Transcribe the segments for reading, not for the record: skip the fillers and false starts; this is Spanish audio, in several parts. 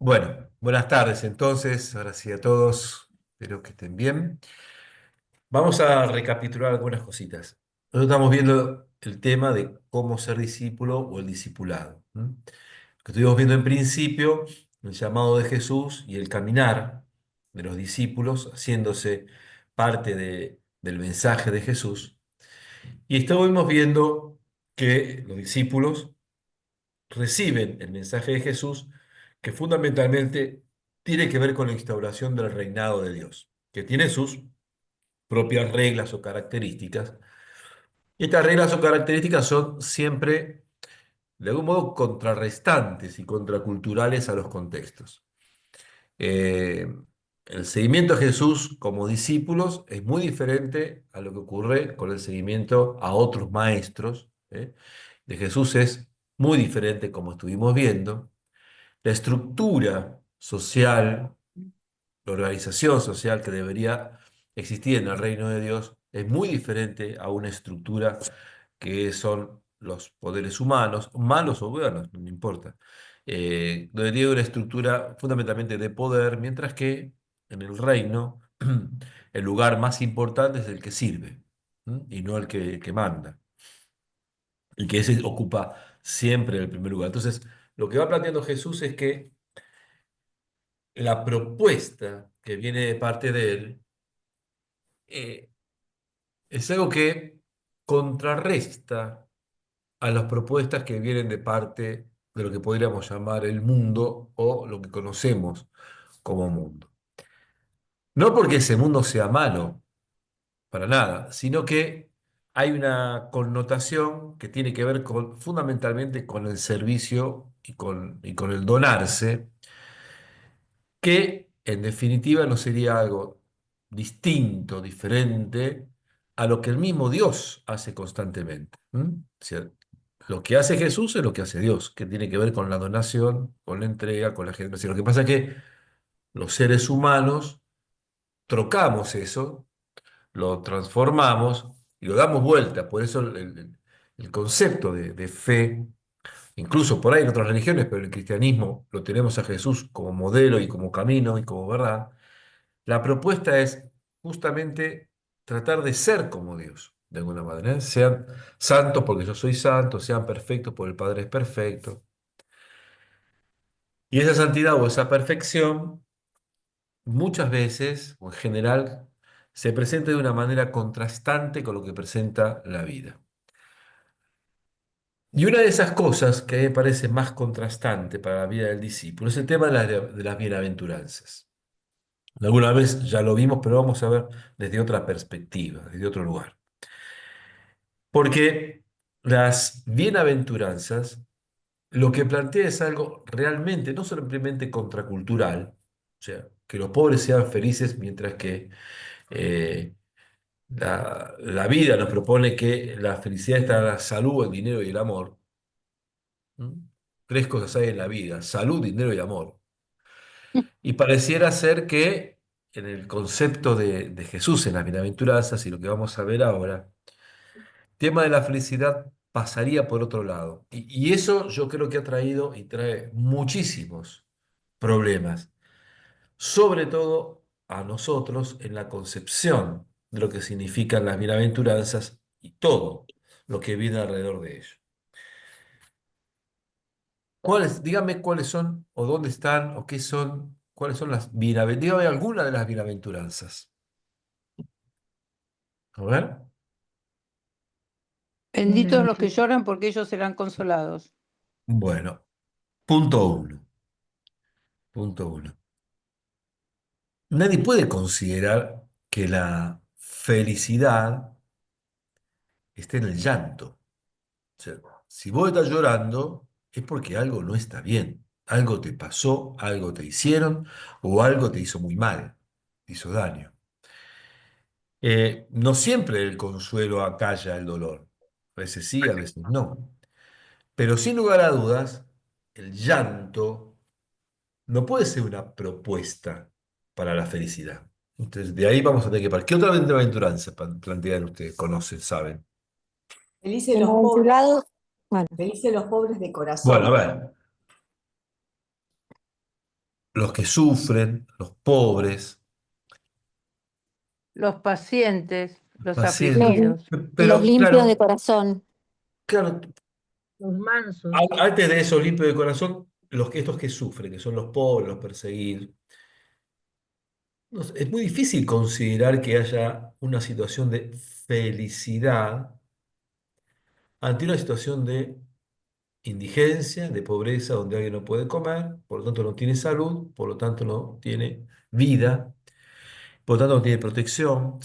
Bueno, buenas tardes entonces, ahora sí a todos, espero que estén bien. Vamos a recapitular algunas cositas. Nosotros estamos viendo el tema de cómo ser discípulo o el discipulado. Lo que estuvimos viendo en principio, el llamado de Jesús y el caminar de los discípulos, haciéndose parte del mensaje de Jesús. Y estuvimos viendo que los discípulos reciben el mensaje de Jesús, que fundamentalmente tiene que ver con la instauración del reinado de Dios, que tiene sus propias reglas o características. Y estas reglas o características son siempre, de algún modo, contrarrestantes y contraculturales a los contextos. Eh, el seguimiento a Jesús como discípulos es muy diferente a lo que ocurre con el seguimiento a otros maestros. De Jesús es muy diferente, como estuvimos viendo. La estructura social, la organización social que debería existir en el reino de Dios es muy diferente a una estructura que son los poderes humanos, malos o buenos, no me importa. Donde tiene una estructura fundamentalmente de poder, mientras que en el reino el lugar más importante es el que sirve, ¿m? Y no el que manda, y que ese ocupa siempre el primer lugar. Entonces, lo que va planteando Jesús es que la propuesta que viene de parte de él eh, es algo que contrarresta a las propuestas que vienen de parte de lo que podríamos llamar el mundo o lo que conocemos como mundo. No porque ese mundo sea malo, para nada, sino que hay una connotación que tiene que ver fundamentalmente con el servicio y con el donarse, que en definitiva no sería algo distinto, diferente a lo que el mismo Dios hace constantemente. O sea, lo que hace Jesús es lo que hace Dios, que tiene que ver con la donación, con la entrega, con la generación. Lo que pasa es que los seres humanos trocamos eso, lo transformamos y lo damos vuelta. Por eso el concepto de fe, incluso por ahí en otras religiones, pero en el cristianismo lo tenemos a Jesús como modelo y como camino y como verdad. La propuesta es justamente tratar de ser como Dios, de alguna manera. Sean santos porque yo soy santo, sean perfectos porque el Padre es perfecto. Y esa santidad o esa perfección muchas veces, o en general, se presenta de una manera contrastante con lo que presenta la vida. Y una de esas cosas que a mí me parece más contrastante para la vida del discípulo es el tema de las bienaventuranzas. Alguna vez ya lo vimos, pero vamos a ver desde otra perspectiva, desde otro lugar. Porque las bienaventuranzas lo que plantea es algo realmente, no simplemente contracultural, o sea, que los pobres sean felices mientras que eh, la vida nos propone que la felicidad está en la salud, el dinero y el amor. ¿Mm? Tres cosas hay en la vida: salud, dinero y amor. Y pareciera ser que en el concepto de Jesús en las bienaventuranzas y lo que vamos a ver ahora, el tema de la felicidad pasaría por otro lado. Y eso yo creo que ha traído y trae muchísimos problemas, sobre todo a nosotros en la concepción de lo que significan las bienaventuranzas y todo lo que viene alrededor de ello. Dígame cuáles son, o dónde están, o qué son, cuáles son las bienaventuranzas. Dígame alguna de las bienaventuranzas. A ver. Benditos los que lloran porque ellos serán consolados. Bueno, punto uno. Punto uno. Nadie puede considerar que la felicidad esté en el llanto. O sea, si vos estás llorando, es porque algo no está bien. Algo te pasó, algo te hicieron, o algo te hizo muy mal, te hizo daño. No siempre el consuelo acalla el dolor. A veces sí, a veces no. Pero sin lugar a dudas, el llanto no puede ser una propuesta para la felicidad. Entonces, de ahí vamos a tener que partir. ¿Qué otra aventuranza plantean ustedes, conocen, saben? Bienaventurados, bueno, Felices los pobres de Bueno, a corazón. ver. los que sufren, los pobres, Los pacientes, los Los, pacientes. afligidos. los Pero limpios de claro, corazón. claro, los mansos. antes de eso, limpio de corazón, estos que sufren, que son los pobres, los perseguidos. No sé, es muy difícil considerar que haya una situación de felicidad ante una situación de indigencia, de pobreza, donde alguien no puede comer, por lo tanto no tiene salud, por lo tanto no tiene vida, por lo tanto no tiene protección.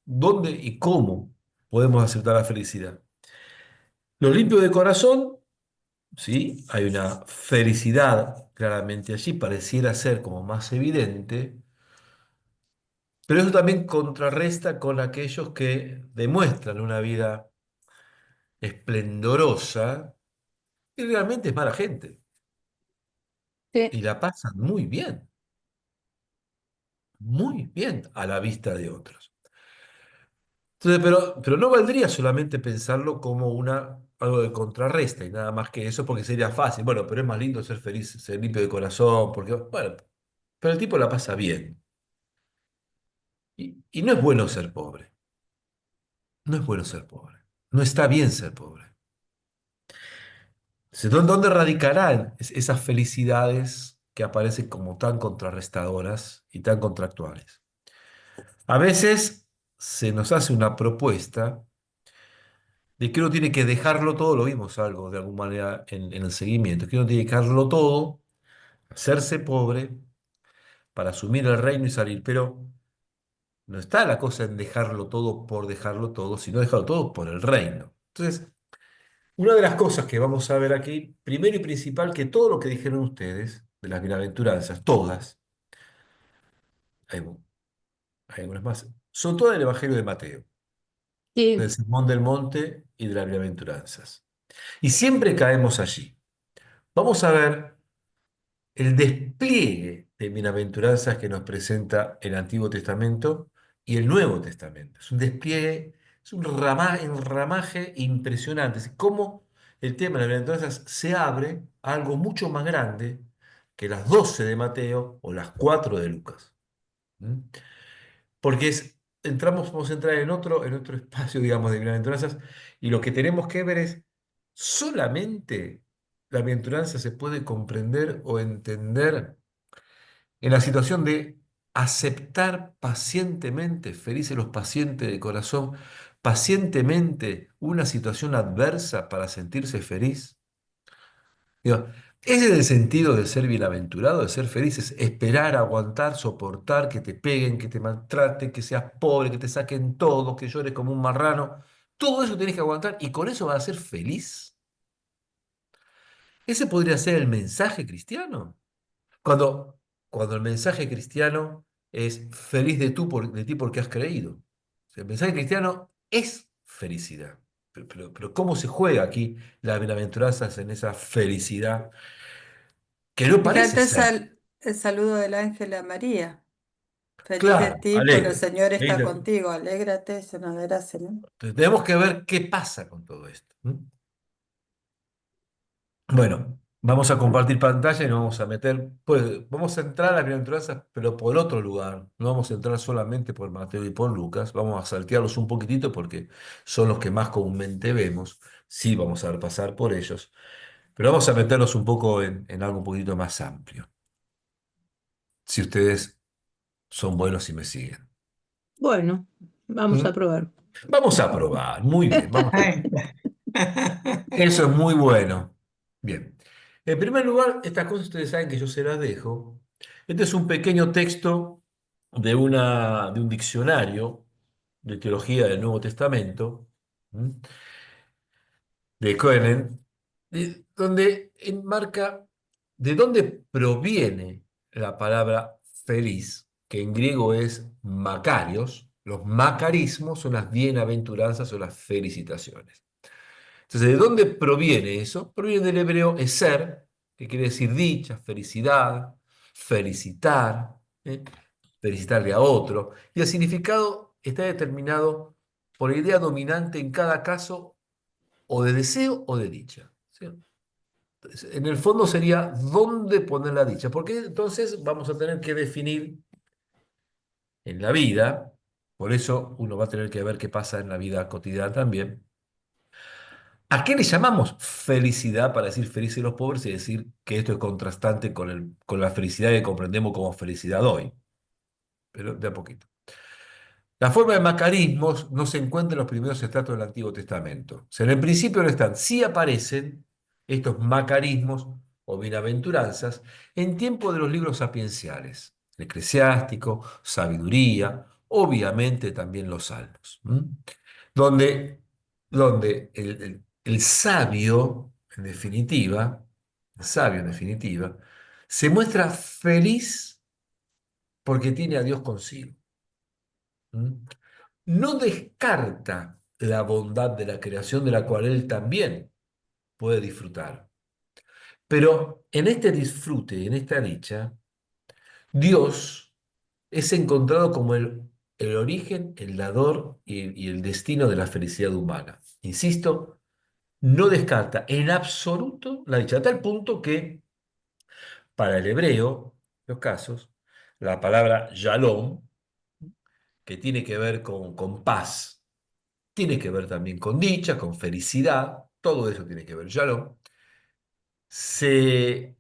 ¿Dónde y cómo podemos aceptar la felicidad? Los limpios de corazón, sí, hay una felicidad claramente allí, pareciera ser como más evidente, pero eso también contrarresta con aquellos que demuestran una vida esplendorosa y realmente es mala gente Sí, y la pasan muy bien a la vista de otros. Entonces, pero no valdría solamente pensarlo como algo de contrarresta y nada más que eso, porque sería fácil. Bueno, pero es más lindo ser feliz, ser limpio de corazón, porque, bueno, pero el tipo la pasa bien. Y no es bueno ser pobre. No es bueno ser pobre. No está bien ser pobre. Entonces, ¿dónde radicarán esas felicidades que aparecen como tan contrarrestadoras y tan contractuales? A veces se nos hace una propuesta de que uno tiene que dejarlo todo, lo vimos algo de alguna manera en el seguimiento, que uno tiene que dejarlo todo, hacerse pobre para asumir el reino y salir, pero no está la cosa en dejarlo todo por dejarlo todo, sino dejarlo todo por el reino. Entonces, una de las cosas que vamos a ver aquí, primero y principal, que todo lo que dijeron ustedes, de las bienaventuranzas, todas, hay, hay algunas más, son todas del Evangelio de Mateo, del sí. Sermón del Monte y de las bienaventuranzas. Y siempre caemos allí. Vamos a ver el despliegue de bienaventuranzas que nos presenta el Antiguo Testamento y el Nuevo Testamento. Es un despliegue, es un enramaje impresionante. Es cómo el tema de las bienaventuranzas se abre a algo mucho más grande que las 12 de Mateo o las 4 de Lucas. ¿Mm? Porque vamos a entrar en otro espacio, digamos, de bienaventuranzas, y lo que tenemos que ver es solamente la bienaventuranza se puede comprender o entender en la situación de aceptar pacientemente, felices los pacientes de corazón, pacientemente una situación adversa para sentirse feliz. Digo, ese es el sentido de ser bienaventurado, de ser feliz, es esperar, aguantar, soportar, que te peguen, que te maltraten, que seas pobre, que te saquen todo, que llores como un marrano. Todo eso tienes que aguantar y con eso vas a ser feliz. Ese podría ser el mensaje cristiano. Cuando, cuando el mensaje cristiano es feliz de ti porque has creído. O sea, el mensaje cristiano es felicidad. Pero ¿cómo se juega aquí la bienaventuranza en esa felicidad que no parece Fíjate ser? el saludo del ángel a María. Feliz de Claro, ti, porque el alegre. Señor está Alegre. contigo. Alégrate, llena de gracia, ¿no? Entonces, tenemos que ver qué pasa con todo esto. Bueno, vamos a compartir pantalla y nos vamos a meter, pues vamos a entrar a las bienaventuranzas, pero por otro lugar. No vamos a entrar solamente por Mateo y por Lucas, vamos a saltearlos un poquitito porque son los que más comúnmente vemos. Sí, vamos a pasar por ellos, pero vamos a meterlos un poco en algo un poquito más amplio. Si ustedes son buenos y me siguen. Bueno, vamos ¿Mm? a probar. Vamos a probar, muy bien, vamos. Ay, Eso es muy bueno. Bien. En primer lugar, estas cosas ustedes saben que yo se las dejo. Este es un pequeño texto de un diccionario de teología del Nuevo Testamento, ¿m? De Coenen, donde enmarca de dónde proviene la palabra feliz, que en griego es makarios. Los macarismos son las bienaventuranzas o las felicitaciones. Entonces, ¿de dónde proviene eso? Proviene del hebreo eser, que quiere decir dicha, felicidad, felicitar, ¿eh? Felicitarle a otro. Y el significado está determinado por la idea dominante en cada caso, o de deseo o de dicha. ¿Sí? En el fondo sería dónde poner la dicha, porque entonces vamos a tener que definir en la vida, por eso uno va a tener que ver qué pasa en la vida cotidiana también. ¿A qué le llamamos felicidad para decir felices los pobres y decir que esto es contrastante con la felicidad que comprendemos como felicidad hoy? Pero de a poquito. La forma de macarismos no se encuentra en los primeros estratos del Antiguo Testamento. O sea, en el principio no están. Sí aparecen estos macarismos o bienaventuranzas en tiempo de los libros sapienciales, el Eclesiástico, Sabiduría, obviamente también los Salmos, donde, donde el sabio, en definitiva, el sabio en definitiva, se muestra feliz porque tiene a Dios consigo. ¿Mm? No descarta la bondad de la creación de la cual él también puede disfrutar. Pero en este disfrute, en esta dicha, Dios es encontrado como el origen, el dador y el destino de la felicidad humana. Insisto, no descarta en absoluto la dicha, a tal punto que para el hebreo, en los casos, la palabra shalom, que tiene que ver con paz, tiene que ver también con dicha, con felicidad, todo eso tiene que ver, shalom, se,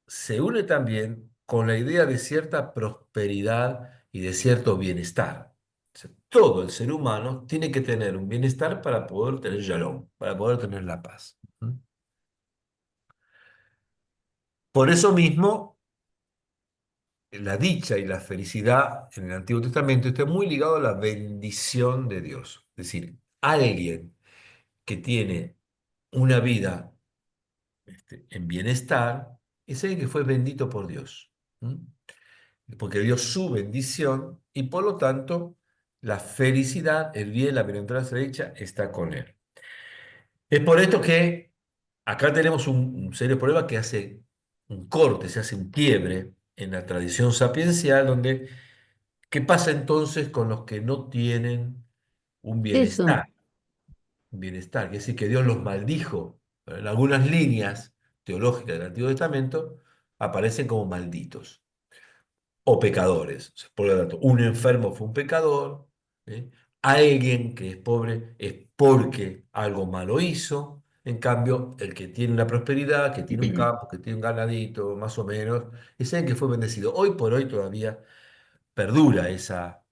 se une también con la idea de cierta prosperidad y de cierto bienestar. O sea, todo el ser humano tiene que tener un bienestar para poder tener shalom, para poder tener la paz. ¿Mm? Por eso mismo, la dicha y la felicidad en el Antiguo Testamento está muy ligado a la bendición de Dios. Es decir, alguien que tiene una vida en bienestar, es alguien que fue bendito por Dios. ¿M? Porque dio su bendición y por lo tanto la felicidad, el bien, la bienaventuranza dicha está con él. Es por esto que acá tenemos un serio problema que hace un corte, se hace un quiebre en la tradición sapiencial, donde ¿qué pasa entonces con los que no tienen un Eso. bienestar? Un bienestar, quiere decir que Dios los maldijo. En algunas líneas teológicas del Antiguo Testamento aparecen como malditos o pecadores. O sea, por lo tanto, un enfermo fue un pecador, ¿eh? Alguien que es pobre es porque algo malo hizo. En cambio, el que tiene una prosperidad, que tiene un campo, que tiene un ganadito, más o menos, es alguien que fue bendecido. Hoy por hoy todavía perdura esa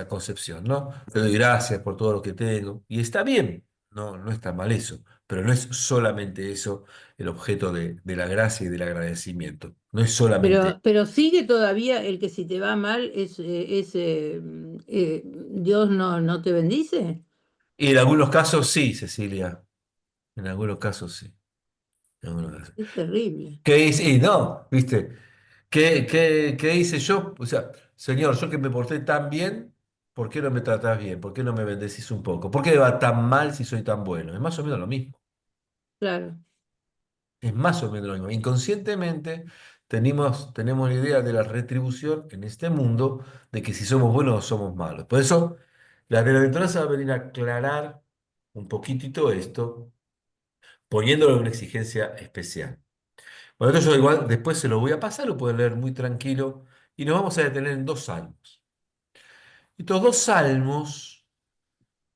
concepción, ¿no? Te doy gracias por todo lo que tengo. Y está bien, no está mal eso, pero no es solamente eso el objeto de la gracia y del agradecimiento. No es solamente. Pero sigue todavía el que si te va mal Dios no te bendice. Y en algunos casos sí, Cecilia, en algunos casos sí. En algunos casos. Es terrible. ¿Qué hice? Y no, ¿viste? ¿Qué hice yo? O sea, Señor, yo que me porté tan bien, ¿por qué no me tratás bien? ¿Por qué no me bendecís un poco? ¿Por qué me va tan mal si soy tan bueno? Es más o menos lo mismo. Claro. Es más o menos lo mismo. Inconscientemente tenemos la idea de la retribución en este mundo, de que si somos buenos o somos malos. Por eso, la bienaventuranza va a venir a aclarar un poquitito esto, poniéndolo en una exigencia especial. Bueno, esto yo igual después se lo voy a pasar, lo pueden leer muy tranquilo, y nos vamos a detener en dos salmos. Estos dos salmos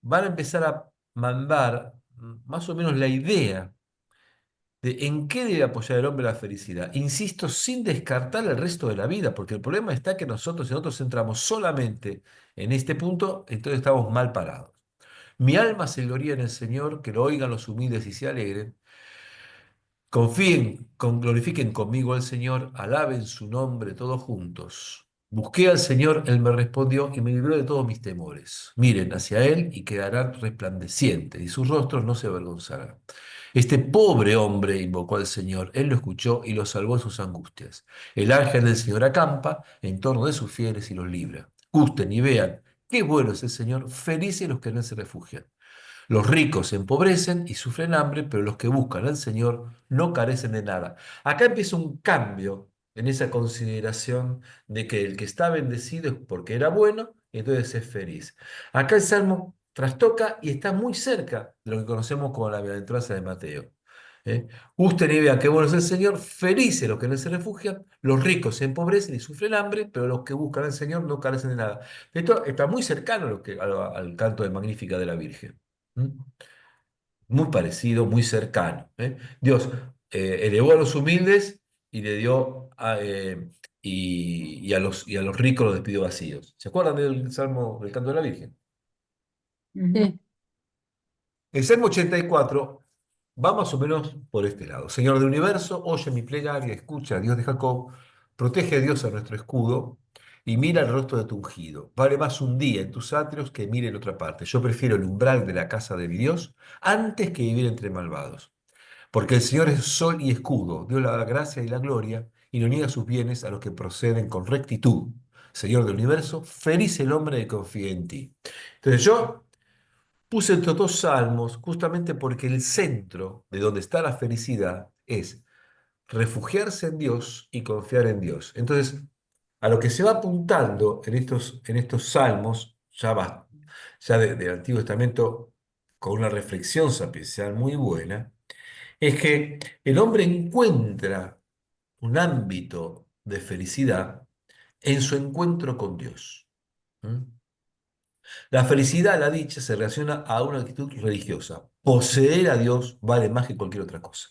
van a empezar a mandar más o menos la idea de en qué debe apoyar el hombre la felicidad. Insisto, sin descartar el resto de la vida, porque el problema está que nosotros, si nosotros centramos solamente en este punto, entonces estamos mal parados. Mi alma se gloría en el Señor, que lo oigan los humildes y se alegren. Confíen, glorifiquen conmigo al Señor, alaben su nombre todos juntos. Busqué al Señor, Él me respondió y me libró de todos mis temores. Miren hacia Él y quedarán resplandecientes, y sus rostros no se avergonzarán. Este pobre hombre invocó al Señor, Él lo escuchó y lo salvó de sus angustias. El ángel del Señor acampa en torno de sus fieles y los libra. Gusten y vean qué bueno es el Señor, felices los que en Él se refugian. Los ricos se empobrecen y sufren hambre, pero los que buscan al Señor no carecen de nada. Acá empieza un cambio en esa consideración de que el que está bendecido es porque era bueno y entonces es feliz. Acá el Salmo trastoca y está muy cerca de lo que conocemos como la bienaventuranza de Mateo. ¿eh? Gusten y vean qué bueno es el Señor, felices los que en Él se refugian, los ricos se empobrecen y sufren hambre, pero los que buscan al Señor no carecen de nada. Esto está muy cercano a al canto de Magnífica de la Virgen. ¿Mm? Muy parecido, muy cercano. ¿Eh? Dios elevó a los humildes y le dio y a los ricos los despidió vacíos. ¿Se acuerdan del Salmo del canto de la Virgen? Ujú. Sí, El Salmo 84 va más o menos por este lado. Señor del universo, oye mi plegaria, escucha a Dios de Jacob, protege a Dios a nuestro escudo y mira el rostro de tu ungido. Vale más un día en tus atrios que mire en otra parte. Yo prefiero el umbral de la casa de mi Dios antes que vivir entre malvados. Porque el Señor es sol y escudo, Dios la gracia y la gloria, y no niega sus bienes a los que proceden con rectitud. Señor del universo, feliz el hombre que confía en ti. Entonces yo puse estos dos salmos justamente porque el centro de donde está la felicidad es refugiarse en Dios y confiar en Dios. Entonces, a lo que se va apuntando en estos salmos, ya del Antiguo Testamento, con una reflexión sapiencial muy buena, es que el hombre encuentra un ámbito de felicidad en su encuentro con Dios. ¿Mm? La felicidad, la dicha, se relaciona a una actitud religiosa. Poseer a Dios vale más que cualquier otra cosa.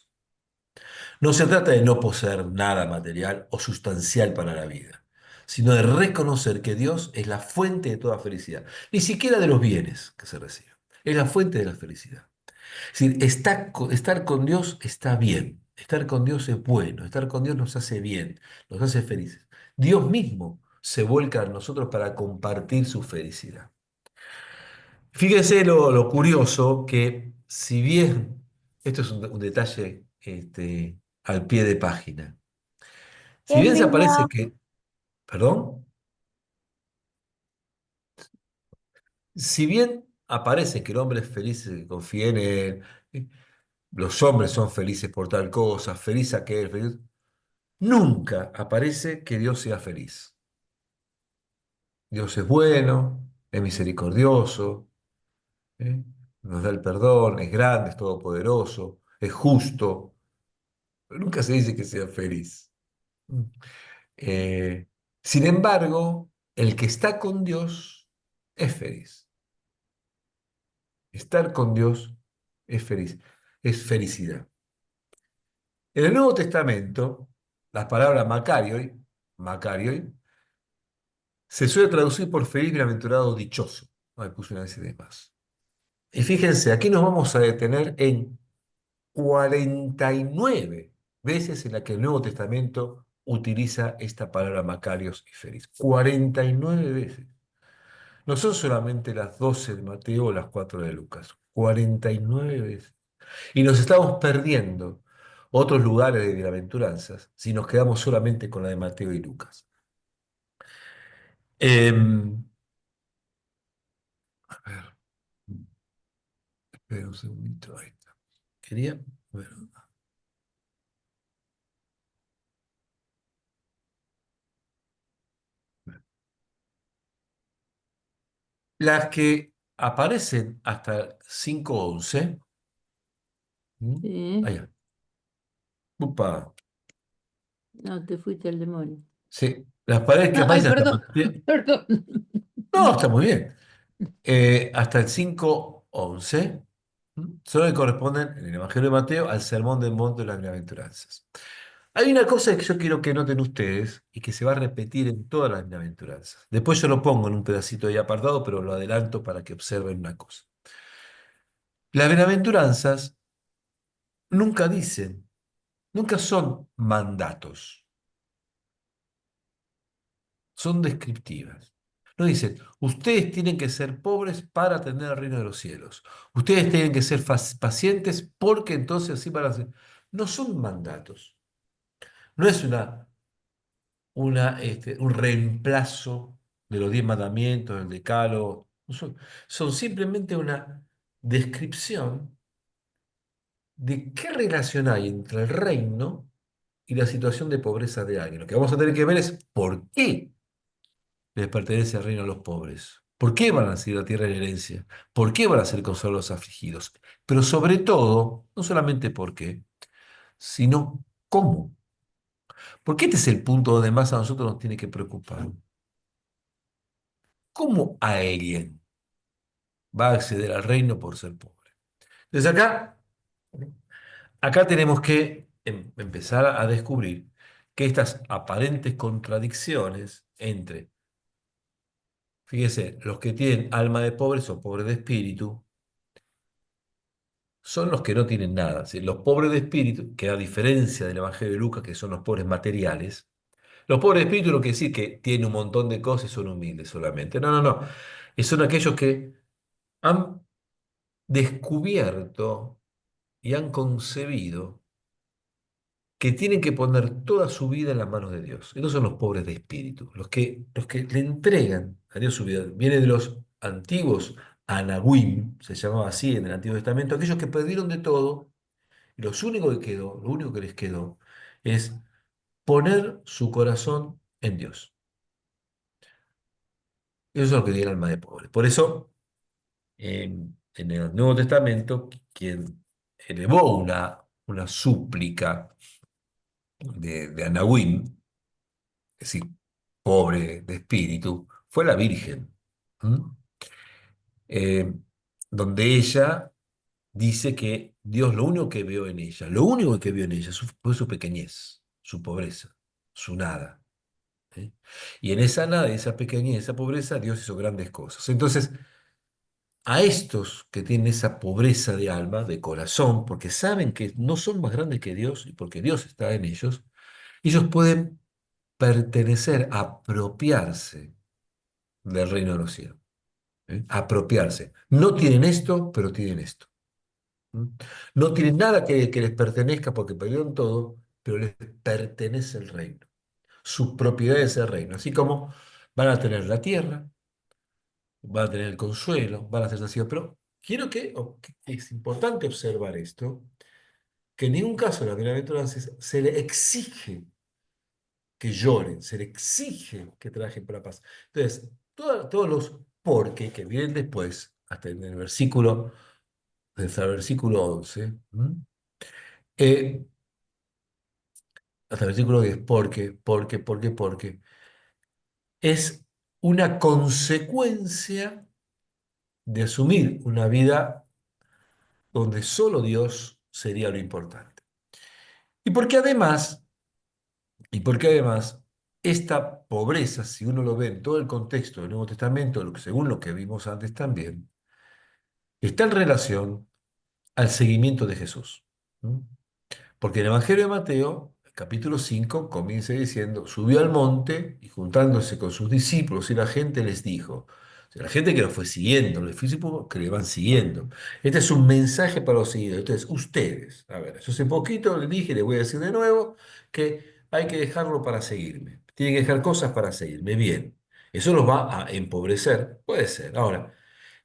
No se trata de no poseer nada material o sustancial para la vida, sino de reconocer que Dios es la fuente de toda felicidad, ni siquiera de los bienes que se reciben. Es la fuente de la felicidad. Es decir, estar con Dios está bien, estar con Dios es bueno, estar con Dios nos hace bien, nos hace felices. Dios mismo se vuelca en nosotros para compartir su felicidad. Fíjense lo curioso que si bien, esto es un detalle al pie de página, si Es bien se aparece verdad. que, perdón, si bien aparece que el hombre es feliz que confía en él, eh, los hombres son felices por tal cosa, feliz aquel, feliz, nunca aparece que Dios sea feliz. Dios es bueno, es misericordioso, ¿eh? Nos da el perdón, es grande, es todopoderoso, es justo. Pero nunca se dice que sea feliz. Eh, Sin embargo, el que está con Dios es feliz. Estar con Dios es feliz, es felicidad. En el Nuevo Testamento, las palabras Macarioi, se suele traducir por feliz, bienaventurado, dichoso. Ahí puse una S de más. Y fíjense, aquí nos vamos a detener en 49 veces en la que el Nuevo Testamento utiliza esta palabra Macarios y feliz. 49 veces. No son solamente las 12 de Mateo o las 4 de Lucas. 49 veces. Y nos estamos perdiendo otros lugares de bienaventuranzas si nos quedamos solamente con la de Mateo y Lucas. Em, a ver, espera un segundito. Ahí está. Quería. Bueno, las que aparecen hasta 5:11. sí. Allá. Upa. No, te fuiste al demonio. Sí. Las paredes que Ay, aparecen hasta. perdón, perdón. No, está muy bien. Hasta el 5:11. Solo que corresponden en el Evangelio de Mateo al Sermón del Monte de las Bienaventuranzas. Hay una cosa que yo quiero que noten ustedes y que se va a repetir en todas las bienaventuranzas. Después yo lo pongo en un pedacito ahí apartado, pero lo adelanto para que observen una cosa. Las bienaventuranzas nunca dicen, nunca son mandatos, son descriptivas. No dicen, ustedes tienen que ser pobres para tener el reino de los cielos. Ustedes tienen que ser pacientes porque entonces así van a ser. No son mandatos. No es un reemplazo de los 10 mandamientos, del decálogo. No son simplemente una descripción de qué relación hay entre el reino y la situación de pobreza de alguien. Lo que vamos a tener que ver es por qué les pertenece el reino a los pobres. ¿Por qué van a recibir la tierra en herencia? ¿Por qué van a ser consolados los afligidos? Pero sobre todo, no solamente por qué, sino cómo. Porque este es el punto donde más a nosotros nos tiene que preocupar. ¿Cómo alguien va a acceder al reino por ser pobre? Entonces acá tenemos que empezar a descubrir que estas aparentes contradicciones entre, fíjese, los que tienen alma de pobres o pobres de espíritu, son los que no tienen nada. ¿Sí? Los pobres de espíritu, que a diferencia del Evangelio de Lucas, que son los pobres materiales, los pobres de espíritu no quiere decir que tienen un montón de cosas y son humildes solamente. No, no, no. Son aquellos que han descubierto y han concebido que tienen que poner toda su vida en las manos de Dios. Estos son los pobres de espíritu, los que le entregan a Dios su vida. Viene de los antiguos Anahuim, se llamaba así en el Antiguo Testamento, aquellos que perdieron de todo, y lo único que les quedó es poner su corazón en Dios. Eso es lo que tiene el alma de pobre. Por eso, en el Nuevo Testamento, quien elevó una súplica de Anahuim, es decir, pobre de espíritu, fue la Virgen, ¿m? Eh, donde ella dice que Dios lo único que vio en ella, lo único que vio en ella fue su pequeñez, su pobreza, su nada. ¿Eh? Y en esa nada, esa pequeñez, esa pobreza, Dios hizo grandes cosas. Entonces, a estos que tienen esa pobreza de alma, de corazón, porque saben que no son más grandes que Dios y porque Dios está en ellos pueden pertenecer, apropiarse del reino de los cielos. ¿Eh? Apropiarse. No tienen esto, pero tienen esto. ¿Mm? No tienen nada que les pertenezca porque perdieron todo, pero les pertenece el reino. Su propiedad es el reino. Así como van a tener la tierra, van a tener el consuelo, van a ser saciados. Pero quiero que es importante observar esto, que en ningún caso en la bienaventuranza se le exige que lloren, se le exige que trabajen para la paz. Entonces, todos los porque que vienen después, hasta en el versículo, hasta el versículo 11, ¿m? Eh, hasta el versículo 10, porque, es una consecuencia de asumir una vida donde solo Dios sería lo importante. Y porque además, y porque además, esta pobreza, si uno lo ve en todo el contexto del Nuevo Testamento, según lo que vimos antes también, está en relación al seguimiento de Jesús. ¿Mm? Porque en el Evangelio de Mateo, capítulo 5 comienza diciendo, subió al monte y juntándose con sus discípulos y la gente les dijo, o sea, la gente que lo fue siguiendo, los discípulos que le van siguiendo. Este es un mensaje para los seguidores. Entonces, ustedes, a ver, yo hace poquito les dije, les voy a decir de nuevo, que hay que dejarlo para seguirme. Tienen que dejar cosas para seguirme. Bien, eso los va a empobrecer, puede ser. Ahora,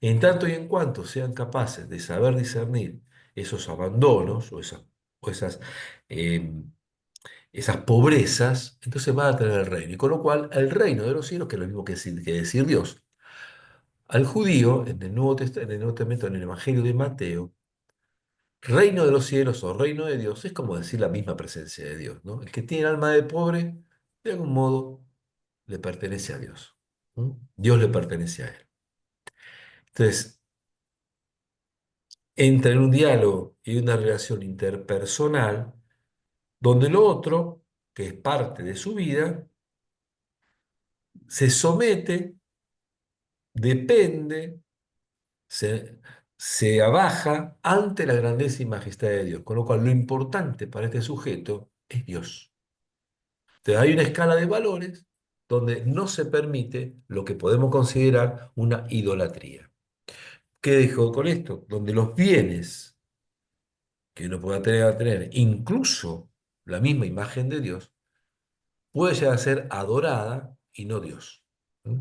en tanto y en cuanto sean capaces de saber discernir esos abandonos o eh, esas pobrezas, entonces van a tener el reino. Y con lo cual, el reino de los cielos, que es lo mismo que decir Dios, al judío, en el Nuevo Testamento, en el Evangelio de Mateo, reino de los cielos o reino de Dios es como decir la misma presencia de Dios, ¿no? El que tiene alma de pobre, de algún modo, le pertenece a Dios. ¿No? Dios le pertenece a él. Entonces, entra en un diálogo y una relación interpersonal donde lo otro, que es parte de su vida, se somete, depende, se, se abaja ante la grandeza y majestad de Dios. Con lo cual, lo importante para este sujeto es Dios. Entonces, hay una escala de valores donde no se permite lo que podemos considerar una idolatría. ¿Qué dijo con esto? Donde los bienes que uno pueda tener, incluso la misma imagen de Dios, puede llegar a ser adorada y no Dios. ¿Mm?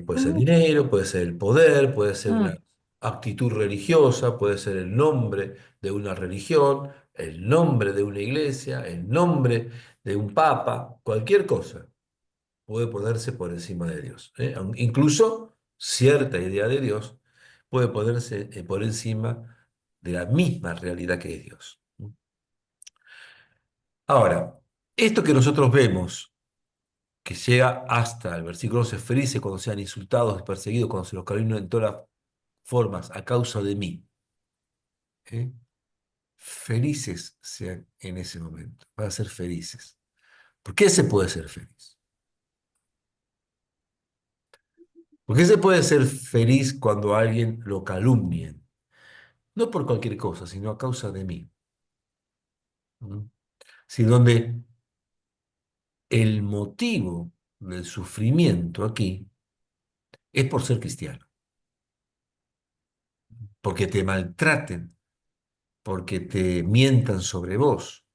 Puede ser ¿Cómo? dinero, puede ser el poder, puede ser Ah, una actitud religiosa, puede ser el nombre de una religión, el nombre de una iglesia, el nombre de un papa, cualquier cosa puede ponerse por encima de Dios. Incluso cierta idea de Dios puede ponerse por encima de la misma realidad que es Dios. Ahora, esto que nosotros vemos, que llega hasta el versículo 11, felices cuando sean insultados y perseguidos, cuando se los calumnien en todas las formas a causa de mí. ¿Eh? Felices sean en ese momento, van a ser felices. ¿Por qué se puede ser feliz? ¿Por qué se puede ser feliz cuando a alguien lo calumnien? No por cualquier cosa, sino a causa de mí. ¿Mm? Si donde el motivo del sufrimiento aquí es por ser cristiano, porque te maltraten, porque te mientan sobre vos,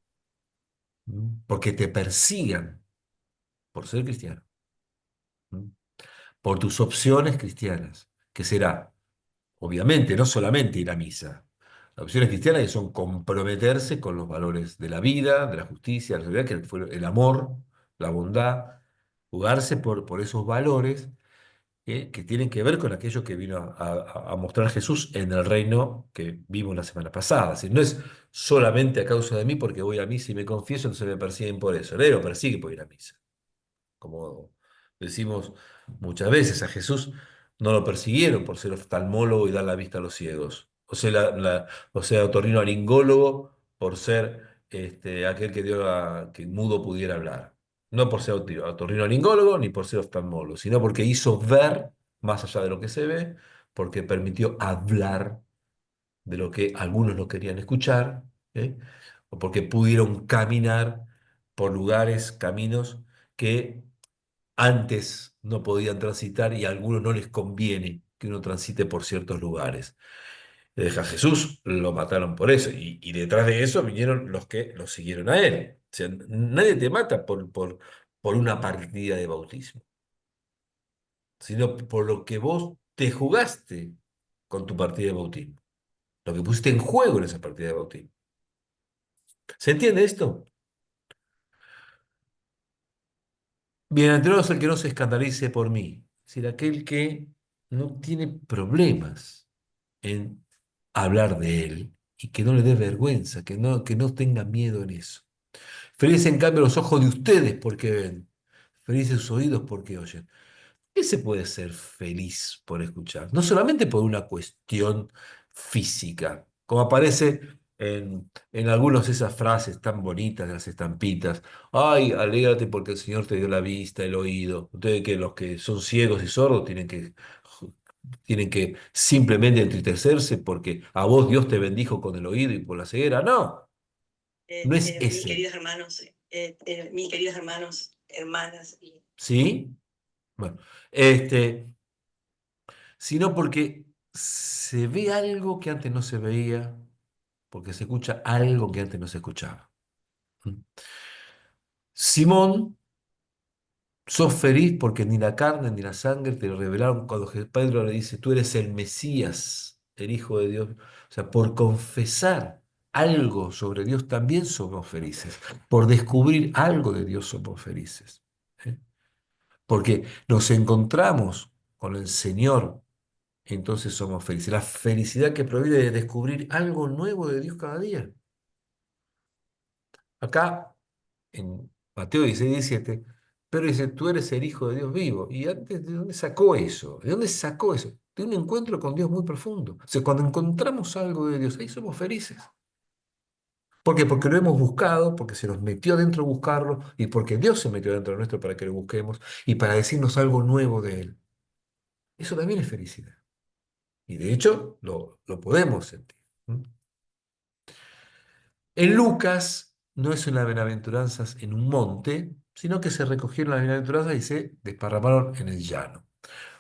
porque te persigan por ser cristiano, ¿Mm? Por tus opciones cristianas, que será, obviamente, no solamente ir a misa. Las opciones cristianas que son comprometerse con los valores de la vida, de la justicia, de la solidaridad, que fue el amor, la bondad, jugarse por esos valores que tienen que ver con aquello que vino a mostrar Jesús en el reino que vimos la semana pasada. Es decir, no es solamente a causa de mí porque voy a misa y me confieso, entonces me persiguen por eso. Nadie lo persigue por ir a misa. Como decimos muchas veces, a Jesús no lo persiguieron por ser oftalmólogo y dar la vista a los ciegos. O sea, otorrinolaringólogo por ser aquel que dio que mudo pudiera hablar. No por ser otorrinolaringólogo ni por ser oftalmólogo, sino porque hizo ver más allá de lo que se ve, porque permitió hablar de lo que algunos no querían escuchar, ¿eh? O porque pudieron caminar por lugares, caminos que antes no podían transitar y a algunos no les conviene que uno transite por ciertos lugares. A Jesús lo mataron por eso y detrás de eso vinieron los que lo siguieron a él. O sea, nadie te mata por una partida de bautismo, sino por lo que vos te jugaste con tu partida de bautismo, lo que pusiste en juego en esa partida de bautismo. ¿Se entiende esto? Bienaventurado es el que no se escandalice por mí, es decir, aquel que no tiene problemas en hablar de él y que no le dé vergüenza, que no tenga miedo en eso. Felices en cambio los ojos de ustedes porque ven, felices sus oídos porque oyen. ¿Qué se puede ser feliz por escuchar? No solamente por una cuestión física, como aparece en algunas de esas frases tan bonitas de las estampitas. Ay, alégrate porque el Señor te dio la vista, el oído. Ustedes que los que son ciegos y sordos tienen que simplemente entristecerse porque a vos Dios te bendijo con el oído y por la ceguera. No, no es Mis ese. queridos hermanos, mis queridos hermanos, hermanas, ¿Sí? Bueno, este. Sino porque se ve algo que antes no se veía, porque se escucha algo que antes no se escuchaba. ¿Mm? Simón, sos feliz porque ni la carne ni la sangre te lo revelaron cuando Pedro le dice, tú eres el Mesías, el Hijo de Dios. O sea, por confesar algo sobre Dios también somos felices. Por descubrir algo de Dios somos felices. ¿Eh? Porque nos encontramos con el Señor, entonces somos felices. La felicidad que proviene de descubrir algo nuevo de Dios cada día. Acá, en Mateo 16:17, pero dice, tú eres el Hijo de Dios vivo. ¿Y antes de dónde sacó eso? ¿De dónde sacó eso? De un encuentro con Dios muy profundo. O sea, cuando encontramos algo de Dios, ahí somos felices. ¿Por qué? Porque lo hemos buscado, porque se nos metió adentro buscarlo y porque Dios se metió dentro de nuestro para que lo busquemos y para decirnos algo nuevo de Él. Eso también es felicidad. Y de hecho, lo podemos sentir. ¿Mm? En Lucas no es una bienaventuranzas en un monte, sino que se recogieron las bienaventuranzas y se desparramaron en el llano.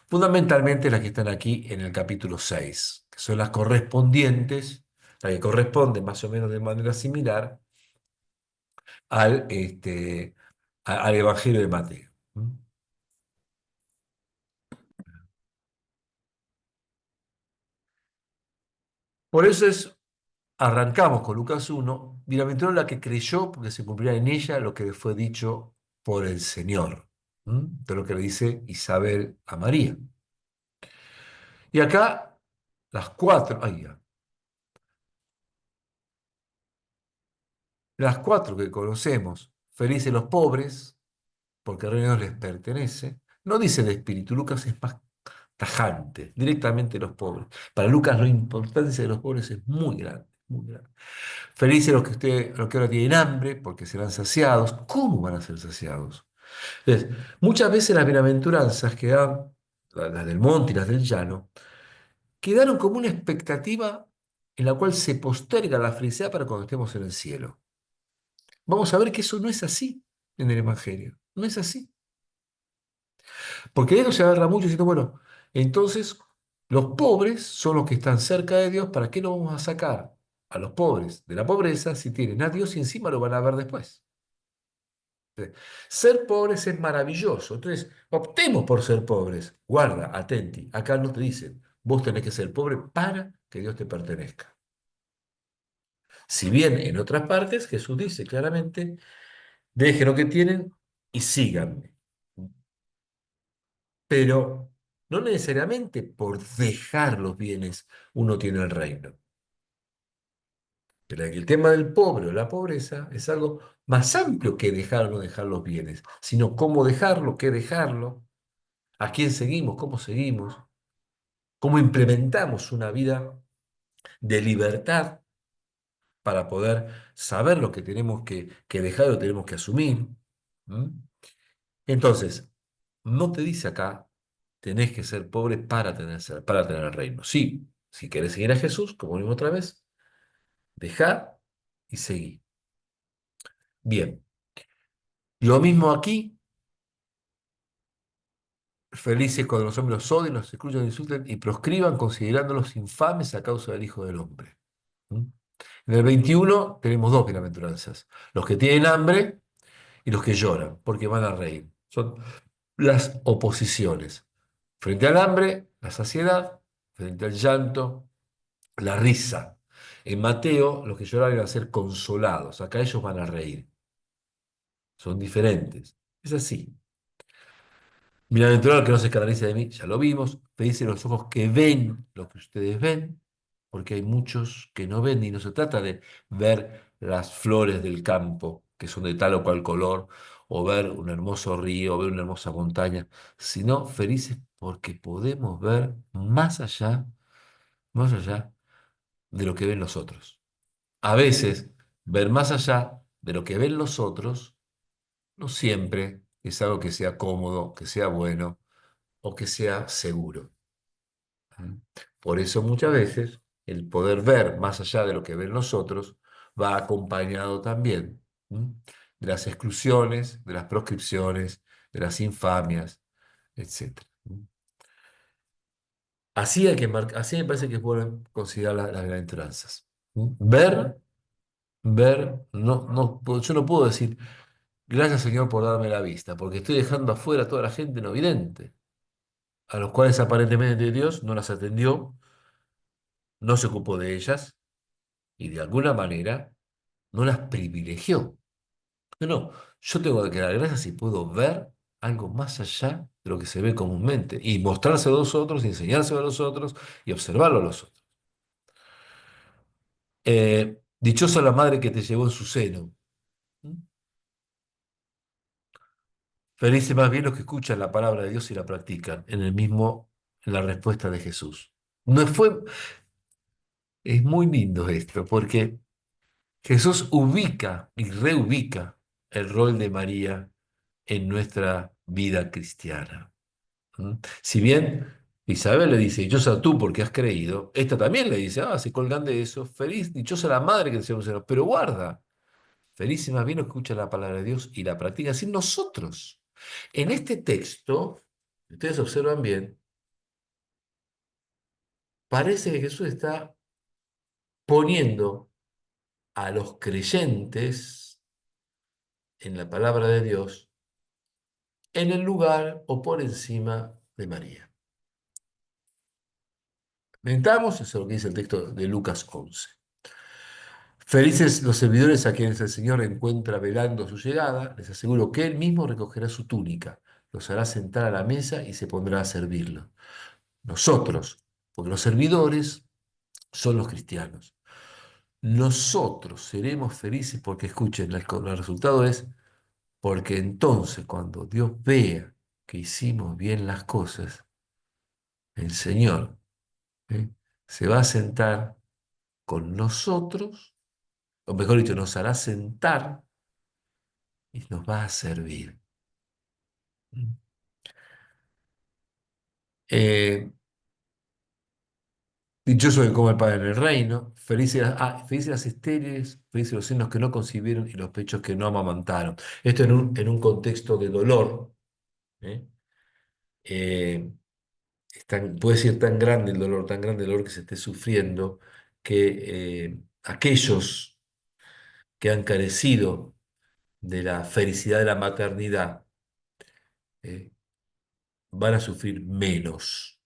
Fundamentalmente las que están aquí en el capítulo 6, que son las correspondientes, las que corresponden más o menos de manera similar al, al Evangelio de Mateo. ¿Mm? Por eso arrancamos con Lucas 1, bienaventurada la que creyó porque se cumplirá en ella lo que le fue dicho por el Señor. De lo que le dice Isabel a María. Y acá, las cuatro, ay, ya. las cuatro que conocemos. Felices los pobres, porque el reino de Dios les pertenece. No dice de espíritu, Lucas es más tajante, directamente los pobres. Para Lucas la importancia de los pobres es muy grande, muy grande. Felices los que ahora tienen hambre, porque serán saciados. ¿Cómo van a ser saciados? Entonces, muchas veces las bienaventuranzas que dan, las del monte y las del llano, quedaron como una expectativa en la cual se posterga la felicidad para cuando estemos en el cielo. Vamos a ver que eso no es así en el Evangelio. No es así. Porque de eso se agarra mucho diciendo, bueno, entonces los pobres son los que están cerca de Dios. ¿Para qué no vamos a sacar a los pobres de la pobreza si tienen a Dios y encima lo van a ver después? Ser pobres es maravilloso. Entonces, optemos por ser pobres. Guarda, atenti. Acá no te dicen, vos tenés que ser pobre para que Dios te pertenezca. Si bien en otras partes Jesús dice claramente, dejen lo que tienen y síganme. Pero no necesariamente por dejar los bienes uno tiene el reino. El tema del pobre o la pobreza es algo más amplio que dejar o no dejar los bienes, sino cómo dejarlo, qué dejarlo, a quién seguimos, cómo implementamos una vida de libertad para poder saber lo que tenemos que dejar o tenemos que asumir. ¿Mm? Entonces, no te dice acá, tenés que ser pobre para tener el reino. Sí, si querés seguir a Jesús, como vimos otra vez, dejá y seguí. Bien, lo mismo aquí, felices cuando los hombres los odien, los excluyan, insulten y proscriban, considerándolos infames a causa del Hijo del Hombre. ¿Mm? En el 21 tenemos dos bienaventuranzas, los que tienen hambre y los que lloran, porque van a reír. Son las oposiciones. Frente al hambre, la saciedad; frente al llanto, la risa. En Mateo, los que lloran van a ser consolados. Acá ellos van a reír. Son diferentes. Es así. Bienaventurado el que no se escandalice de mí, ya lo vimos. Felices los ojos que ven lo que ustedes ven, porque hay muchos que no ven, y no se trata de ver las flores del campo, que son de tal o cual color, o ver un hermoso río, o ver una hermosa montaña, sino felices porque podemos ver más allá de lo que ven los otros. A veces, ver más allá de lo que ven los otros, no siempre es algo que sea cómodo, que sea bueno o que sea seguro. ¿Mm? Por eso muchas veces el poder ver más allá de lo que ven los otros va acompañado también, ¿m?, de las exclusiones, de las proscripciones, de las infamias, etc. ¿M? Así me parece que es bueno considerar las bienaventuranzas. ¿M? Ver, yo no puedo decir, gracias Señor por darme la vista, porque estoy dejando afuera a toda la gente no vidente, a los cuales aparentemente Dios no las atendió, no se ocupó de ellas y de alguna manera no las privilegió. No, yo tengo que dar gracias si puedo ver algo más allá de lo que se ve comúnmente y mostrárselo a los otros, y enseñárselo a los otros y observarlo a los otros. Dichosa la madre que te llevó en su seno. ¿Mm? Felices más bien los que escuchan la palabra de Dios y la practican en la respuesta de Jesús. No fue, es muy lindo esto, porque Jesús ubica y reubica el rol de María en nuestra vida cristiana. ¿Mm? Si bien Isabel le dice, dichosa tú porque has creído, esta también le dice, se colgan de eso, feliz, dichosa la madre que te lleva en su seno. Pero guarda, feliz y más bien los que escucha la palabra de Dios y la practica, sin nosotros. En este texto, si ustedes observan bien, parece que Jesús está poniendo a los creyentes en la palabra de Dios en el lugar o por encima de María. Mentamos, eso es lo que dice el texto de Lucas 11. Felices los servidores a quienes el Señor encuentra velando su llegada, les aseguro que Él mismo recogerá su túnica, los hará sentar a la mesa y se pondrá a servirlo. Nosotros, porque los servidores son los cristianos. nosotros seremos felices porque, escuchen, el resultado es porque entonces cuando Dios vea que hicimos bien las cosas, el Señor, ¿eh? se va a sentar con nosotros, o mejor dicho, nos hará sentar y nos va a servir. Eh, Dichoso que come el pan en el reino, felices las estériles, felices los senos que no concibieron y los pechos que no amamantaron. Esto en un contexto de dolor. ¿Eh? Eh, puede ser tan grande el dolor, tan grande el dolor que se esté sufriendo, que aquellos que han carecido de la felicidad de la maternidad eh, van a sufrir menos.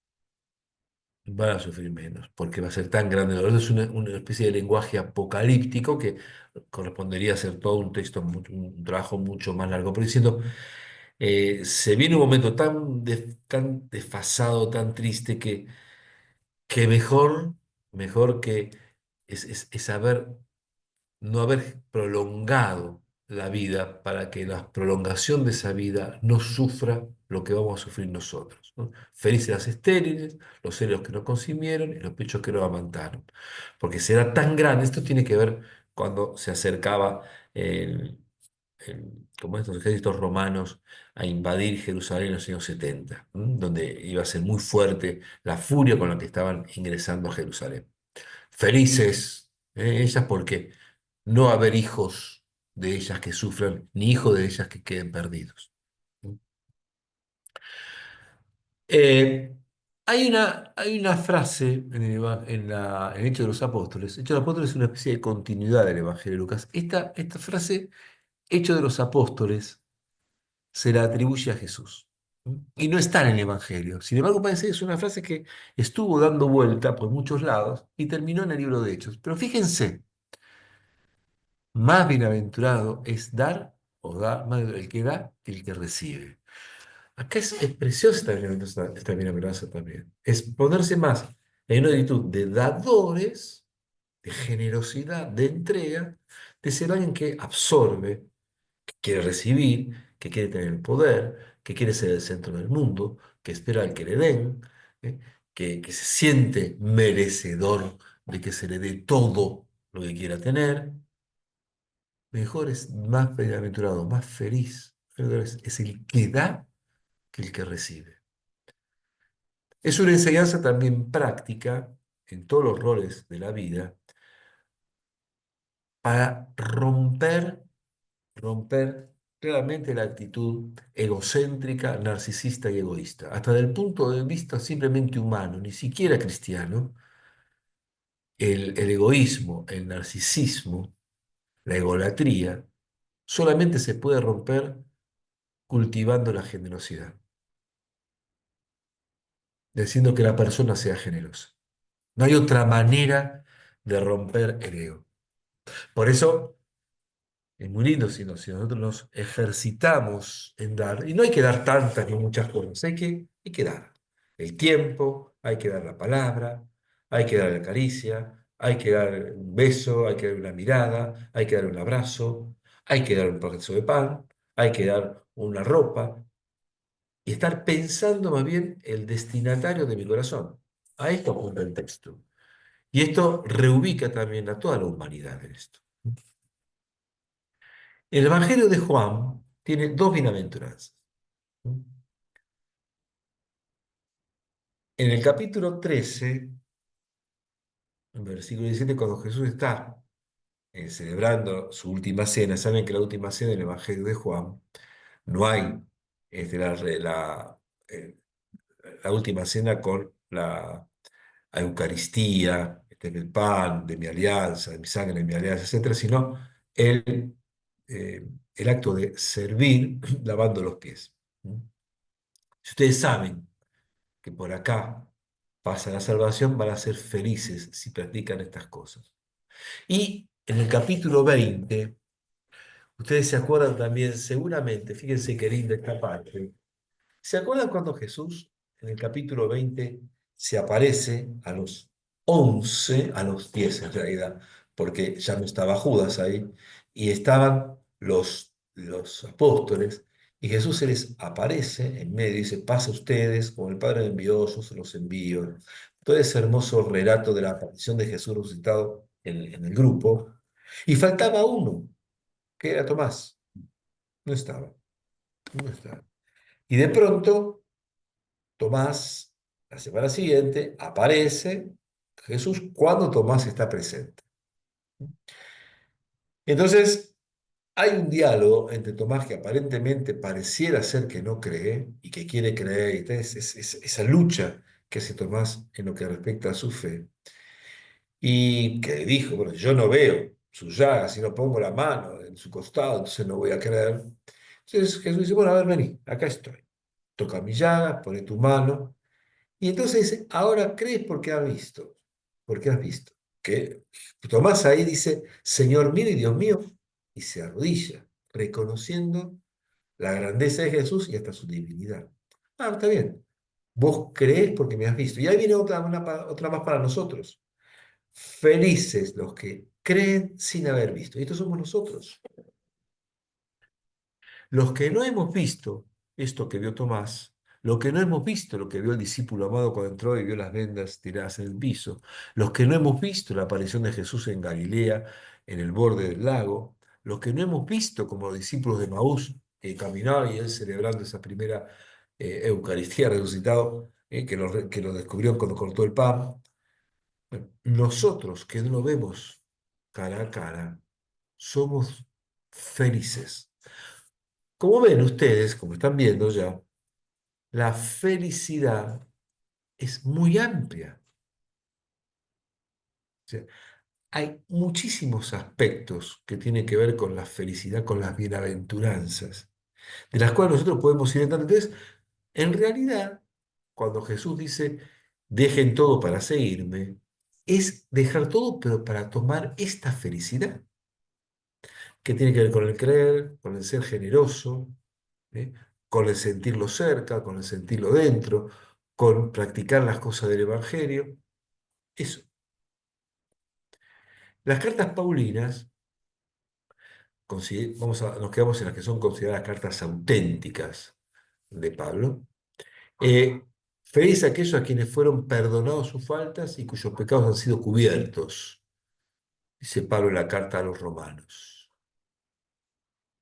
Van a sufrir menos, porque va a ser tan grande el dolor. Es una especie de lenguaje apocalíptico que correspondería a ser todo un texto, un trabajo mucho más largo, pero diciendo, se viene un momento tan desfasado, tan triste, que mejor que es no haber prolongado la vida para que la prolongación de esa vida no sufra lo que vamos a sufrir nosotros, ¿no? Felices las estériles, los celos que no concibieron y los pechos que no amamantaron. Porque será tan grande, esto tiene que ver cuando se acercaba como estos ejércitos romanos a invadir Jerusalén en los años 70, ¿m? Donde iba a ser muy fuerte la furia con la que estaban ingresando a Jerusalén. Felices, ellas porque no haber hijos de ellas que sufran, ni hijos de ellas que queden perdidos. Eh, hay una frase en el Hecho de los Apóstoles. Hecho de los Apóstoles es una especie de continuidad del Evangelio de Lucas. Esta frase, Hecho de los Apóstoles, se la atribuye a Jesús. Y no está en el Evangelio. Sin embargo, parece que es una frase que estuvo dando vuelta por muchos lados y terminó en el libro de Hechos. Pero fíjense, más bienaventurado es dar o dar, más el que da que el que recibe. Acá es preciosa esta bienaventuranza también. Es ponerse más en una actitud de dadores, de generosidad, de entrega, de ser alguien que absorbe, que quiere recibir, que quiere tener el poder, que quiere ser el centro del mundo, que espera al que le den, ¿eh? Que se siente merecedor de que se le dé todo lo que quiera tener. Mejor es más bienaventurado, más feliz. Es el que da que el que recibe. Es una enseñanza también práctica en todos los roles de la vida para romper claramente la actitud egocéntrica, narcisista y egoísta. Hasta del punto de vista simplemente humano, ni siquiera cristiano, el egoísmo, el narcisismo, la egolatría, solamente se puede romper cultivando la generosidad, diciendo que la persona sea generosa. No hay otra manera de romper el ego. Por eso es muy lindo si nosotros nos ejercitamos en dar, y no hay que dar tantas ni muchas cosas, hay que dar el tiempo, hay que dar la palabra, hay que dar la caricia, hay que dar un beso, hay que dar una mirada, hay que dar un abrazo, hay que dar un pedazo de pan, hay que dar una ropa, y estar pensando más bien el destinatario de mi corazón. A esto apunta el texto. Y esto reubica también a toda la humanidad en esto. El Evangelio de Juan tiene dos bienaventuranzas. En el capítulo 13, en versículo 17, cuando Jesús está celebrando su última cena, saben que la última cena del Evangelio de Juan no hay eh, la última cena con la Eucaristía, el pan de mi alianza, de mi sangre de mi alianza, etcétera, sino el acto de servir lavando los pies. Si ustedes saben que por acá pasa la salvación, van a ser felices si practican estas cosas. Y en el capítulo 20, ustedes se acuerdan también, seguramente, fíjense qué linda esta parte, ¿se acuerdan cuando Jesús en el capítulo 20 se aparece a los 11, a los 10 en realidad, porque ya no estaba Judas ahí, y estaban los apóstoles, y Jesús se les aparece en medio y dice, pasa ustedes, como el Padre me envió, yo se los envío. Todo ese hermoso relato de la aparición de Jesús resucitado en el grupo, y faltaba uno, que era Tomás. No estaba, no estaba. Y de pronto, Tomás, la semana siguiente, aparece Jesús cuando Tomás está presente. Entonces, hay un diálogo entre Tomás que aparentemente pareciera ser que no cree y que quiere creer, y esa lucha que hace Tomás en lo que respecta a su fe, y que dijo, bueno, yo no veo su llaga, si no pongo la mano en su costado, entonces no voy a creer. Entonces Jesús dice, bueno, a ver, vení, acá estoy. Toca mi llaga, pone tu mano. Y entonces dice, ahora crees porque has visto. Porque has visto. Que Tomás ahí dice, Señor mío y Dios mío, y se arrodilla, reconociendo la grandeza de Jesús y hasta su divinidad. Ah, está bien. Vos creés porque me has visto. Y ahí viene otra más para nosotros. Felices los que creen sin haber visto. Y estos somos nosotros. Los que no hemos visto esto que vio Tomás, los que no hemos visto lo que vio el discípulo amado cuando entró y vio las vendas tiradas en el piso, los que no hemos visto la aparición de Jesús en Galilea, en el borde del lago, los que no hemos visto como los discípulos de Maús caminaban y él celebrando esa primera Eucaristía resucitado, que lo descubrió cuando cortó el pan. Bueno, nosotros que no lo vemos cara a cara, somos felices. Como ven ustedes, como están viendo ya, la felicidad es muy amplia. O sea, hay muchísimos aspectos que tienen que ver con la felicidad, con las bienaventuranzas, de las cuales nosotros podemos ir entrando. Entonces, en realidad, cuando Jesús dice, dejen todo para seguirme, es dejar todo, pero para tomar esta felicidad, que tiene que ver con el creer, con el ser generoso, ¿eh? Con el sentirlo cerca, con el sentirlo dentro, con practicar las cosas del Evangelio. Eso. Las cartas paulinas, nos quedamos en las que son consideradas cartas auténticas de Pablo. Eh, Feliz aquellos a quienes fueron perdonados sus faltas y cuyos pecados han sido cubiertos, dice Pablo en la carta a los romanos.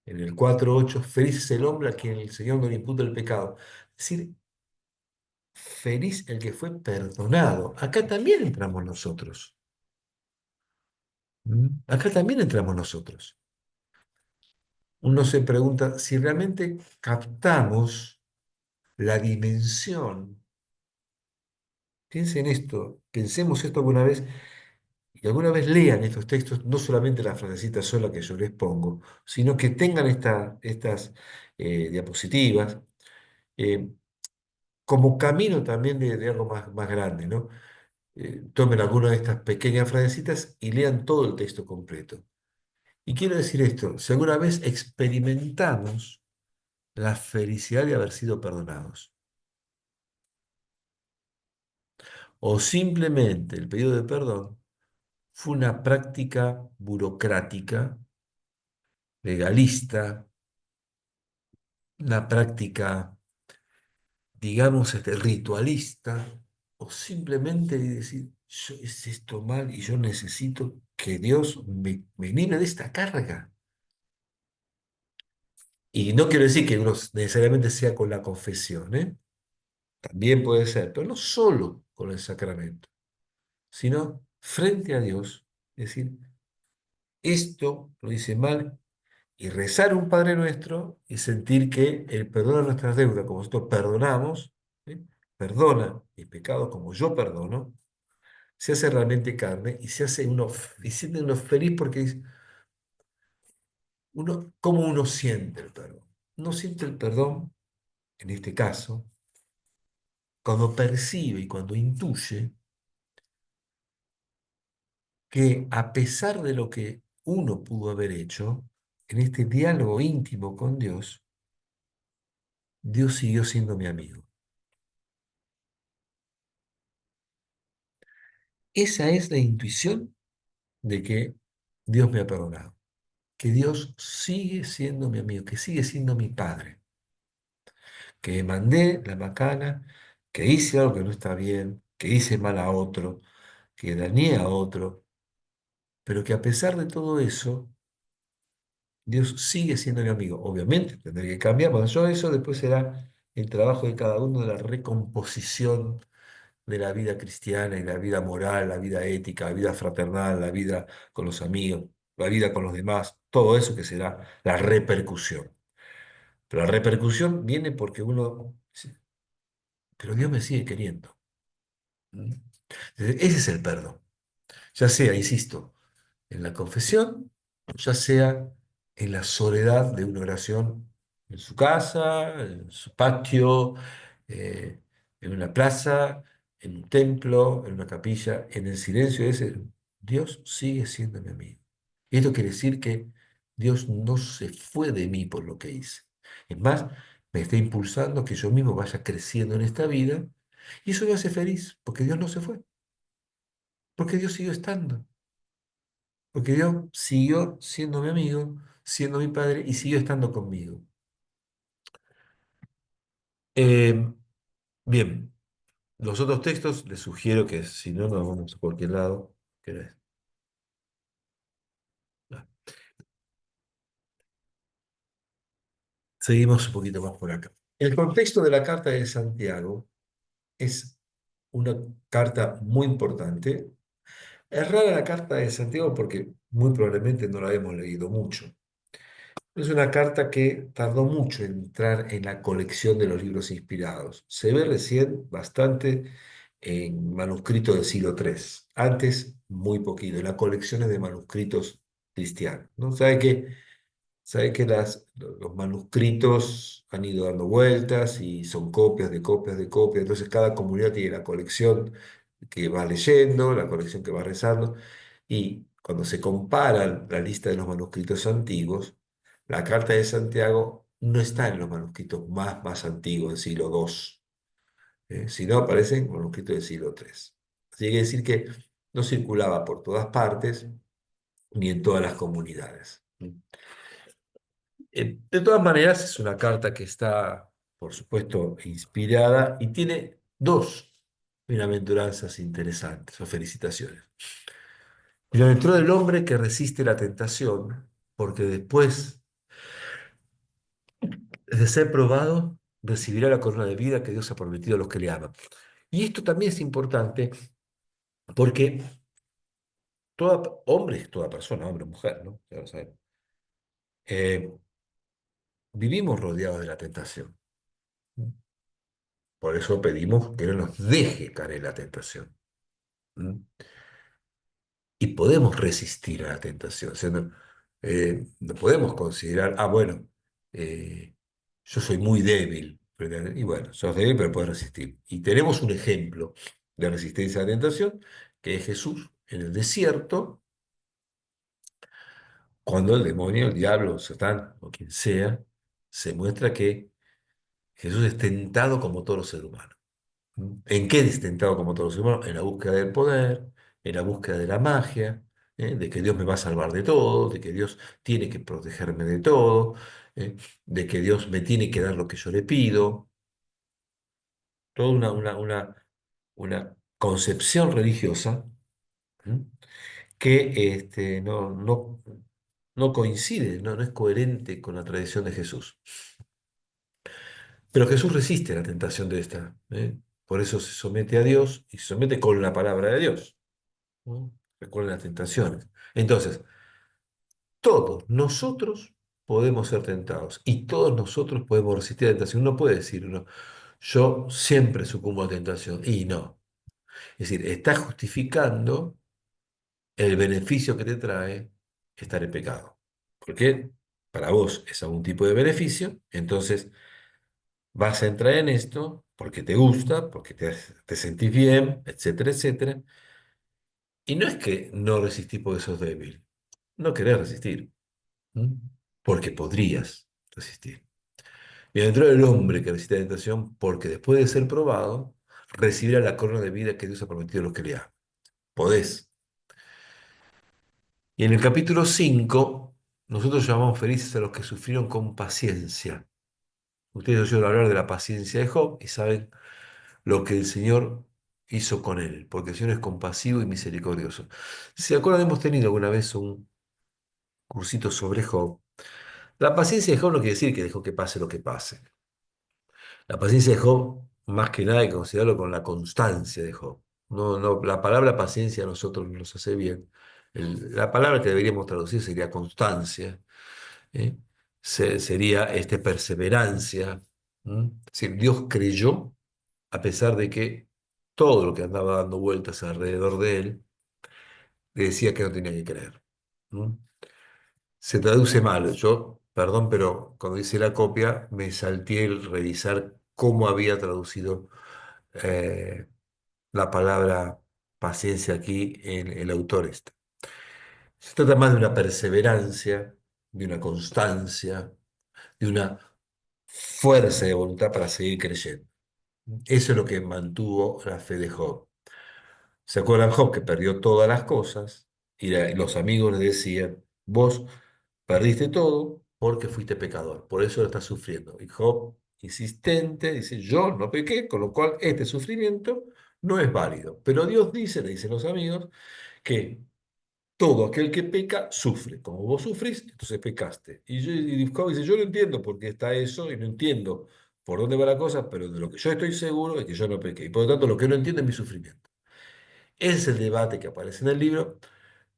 En el 4:8, feliz es el hombre a quien el Señor no le imputa el pecado. Es decir, feliz el que fue perdonado. Acá también entramos nosotros. Acá también entramos nosotros. Uno se pregunta si realmente captamos la dimensión. Piensen esto, pensemos esto alguna vez y alguna vez lean estos textos, no solamente la frasecita sola que yo les pongo, sino que tengan estas diapositivas eh, como camino también de algo más grande, ¿no? Tomen alguna de estas pequeñas frasecitas y lean todo el texto completo. Y quiero decir esto, si alguna vez experimentamos la felicidad de haber sido perdonados, o simplemente el pedido de perdón fue una práctica burocrática, legalista, una práctica, digamos, ritualista, o simplemente decir, yo es esto mal y yo necesito que Dios me libre de esta carga. Y no quiero decir que uno necesariamente sea con la confesión, ¿eh? También puede ser, pero no solo con el sacramento, sino frente a Dios. Es decir, esto lo hice mal y rezar un Padre Nuestro y sentir que el perdón de nuestras deudas, como nosotros perdonamos, ¿eh? Perdona mis pecados como yo perdono, se hace realmente carne y se hace uno, y siente uno feliz porque dice, ¿cómo uno siente el perdón? Uno siente el perdón, en este caso, cuando percibe y cuando intuye que a pesar de lo que uno pudo haber hecho, en este diálogo íntimo con Dios, Dios siguió siendo mi amigo. Esa es la intuición de que Dios me ha perdonado, que Dios sigue siendo mi amigo, que sigue siendo mi padre, que mandé la macana, que hice algo que no está bien, que hice mal a otro, que dañé a otro, pero que a pesar de todo eso, Dios sigue siendo mi amigo. Obviamente, tendré que cambiar. Bueno, yo eso después será el trabajo de cada uno de la recomposición de la vida cristiana y la vida moral, la vida ética, la vida fraternal, la vida con los amigos, la vida con los demás, todo eso que será la repercusión. Pero la repercusión viene porque uno, dice, pero Dios me sigue queriendo. ¿Mm? Ese es el perdón. Ya sea, insisto, en la confesión, ya sea en la soledad de una oración en su casa, en su patio, eh, en una plaza, en un templo, en una capilla, en el silencio ese, Dios sigue siendo mi amigo. Y esto quiere decir que Dios no se fue de mí por lo que hice. Es más, me está impulsando a que yo mismo vaya creciendo en esta vida y eso me hace feliz, porque Dios no se fue, porque Dios siguió estando. Porque Dios siguió siendo mi amigo, siendo mi padre y siguió estando conmigo. Eh, bien, los otros textos les sugiero que si no nos vamos a cualquier lado. ¿Qué hora es? Ah, seguimos un poquito más por acá. El contexto de la carta de Santiago es una carta muy importante. Es rara la carta de Santiago porque muy probablemente no la hemos leído mucho. Es una carta que tardó mucho en entrar en la colección de los libros inspirados. Se ve recién bastante en manuscritos del siglo III. Antes, muy poquito, en las colecciones de manuscritos cristianos. ¿No? Sabe que los manuscritos han ido dando vueltas y son copias de copias de copias. Entonces, cada comunidad tiene la colección que va leyendo, la colección que va rezando. Y cuando se compara la lista de los manuscritos antiguos, la Carta de Santiago no está en los manuscritos más antiguos del siglo II, sino aparece en manuscritos del siglo III. Así que quiere decir que no circulaba por todas partes ni en todas las comunidades. De todas maneras, es una carta que está, por supuesto, inspirada y tiene dos bienaventuranzas interesantes o felicitaciones. Bienaventurado el hombre que resiste la tentación, porque después de ser probado, recibirá la corona de vida que Dios ha prometido a los que le aman. Y esto también es importante porque hombre, toda persona, hombre o mujer, ¿no? Ya lo sabemos, eh, vivimos rodeados de la tentación. Por eso pedimos que no nos deje caer en la tentación. ¿Mm? Y podemos resistir a la tentación. O sea, no podemos considerar, bueno, eh, yo soy muy débil. Y bueno, sos débil, pero puedes resistir. Y tenemos un ejemplo de resistencia a la tentación, que es Jesús en el desierto, cuando el demonio, el diablo, Satán o quien sea, se muestra que Jesús es tentado como todo ser humano. ¿En qué es tentado como todos los humanos? En la búsqueda del poder, en la búsqueda de la magia, de que Dios me va a salvar de todo, de que Dios tiene que protegerme de todo, de que Dios me tiene que dar lo que yo le pido. Toda una concepción religiosa, ¿m? Que no coincide, no es coherente con la tradición de Jesús. Pero Jesús resiste la tentación de esta. Por eso se somete a Dios y se somete con la palabra de Dios. ¿No? Recuerden las tentaciones. Entonces, todos nosotros podemos ser tentados y todos nosotros podemos resistir la tentación. Uno puede decir, yo siempre sucumbo a tentación. Y no. Es decir, estás justificando el beneficio que te trae estar en pecado. Porque para vos es algún tipo de beneficio, entonces vas a entrar en esto porque te gusta, porque te sentís bien, etcétera, etcétera. Y no es que no resistís porque sos débil, no querés resistir, ¿m? Porque podrías resistir. Y dentro del hombre que resiste la tentación, porque después de ser probado, recibirá la corona de vida que Dios ha prometido a los que le aman. Podés. Y en el capítulo 5 nosotros llamamos felices a los que sufrieron con paciencia. Ustedes oyeron hablar de la paciencia de Job y saben lo que el Señor hizo con él, porque el Señor es compasivo y misericordioso. Si se acuerdan, hemos tenido alguna vez un cursito sobre Job. La paciencia de Job no quiere decir que dejó que pase lo que pase. La paciencia de Job, más que nada, hay que considerarlo con la constancia de Job. No, no, la palabra paciencia a nosotros no nos hace bien. La palabra que deberíamos traducir sería constancia, ¿eh? Sería perseverancia. Es decir, Dios creyó a pesar de que todo lo que andaba dando vueltas alrededor de él le decía que no tenía que creer. ¿No? Se traduce mal. Yo, perdón, pero cuando hice la copia me salté el revisar cómo había traducido eh, la palabra paciencia aquí en el autor este. Se trata más de una perseverancia, de una constancia, de una fuerza de voluntad para seguir creyendo. Eso es lo que mantuvo la fe de Job. ¿Se acuerdan Job que perdió todas las cosas? Y los amigos le decían, vos perdiste todo porque fuiste pecador, por eso lo estás sufriendo. Y Job, insistente, dice, yo no pequé, con lo cual este sufrimiento no es válido. Pero Dios dice, le dicen los amigos, que todo aquel que peca sufre. Como vos sufrís, entonces pecaste. Y Job dice, yo no entiendo por qué está eso y no entiendo por dónde va la cosa, pero de lo que yo estoy seguro es que yo no pequé. Y por lo tanto, lo que no entiendo es mi sufrimiento. Ese es el debate que aparece en el libro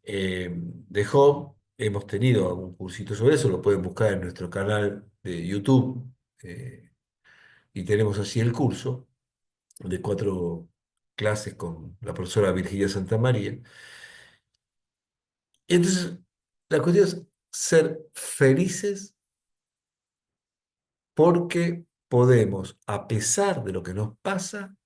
de Job. Hemos tenido algún cursito sobre eso, lo pueden buscar en nuestro canal de YouTube y tenemos así el curso de 4 clases con la profesora Virginia Santamaría. Entonces, la cuestión es ser felices porque podemos, a pesar de lo que nos pasa,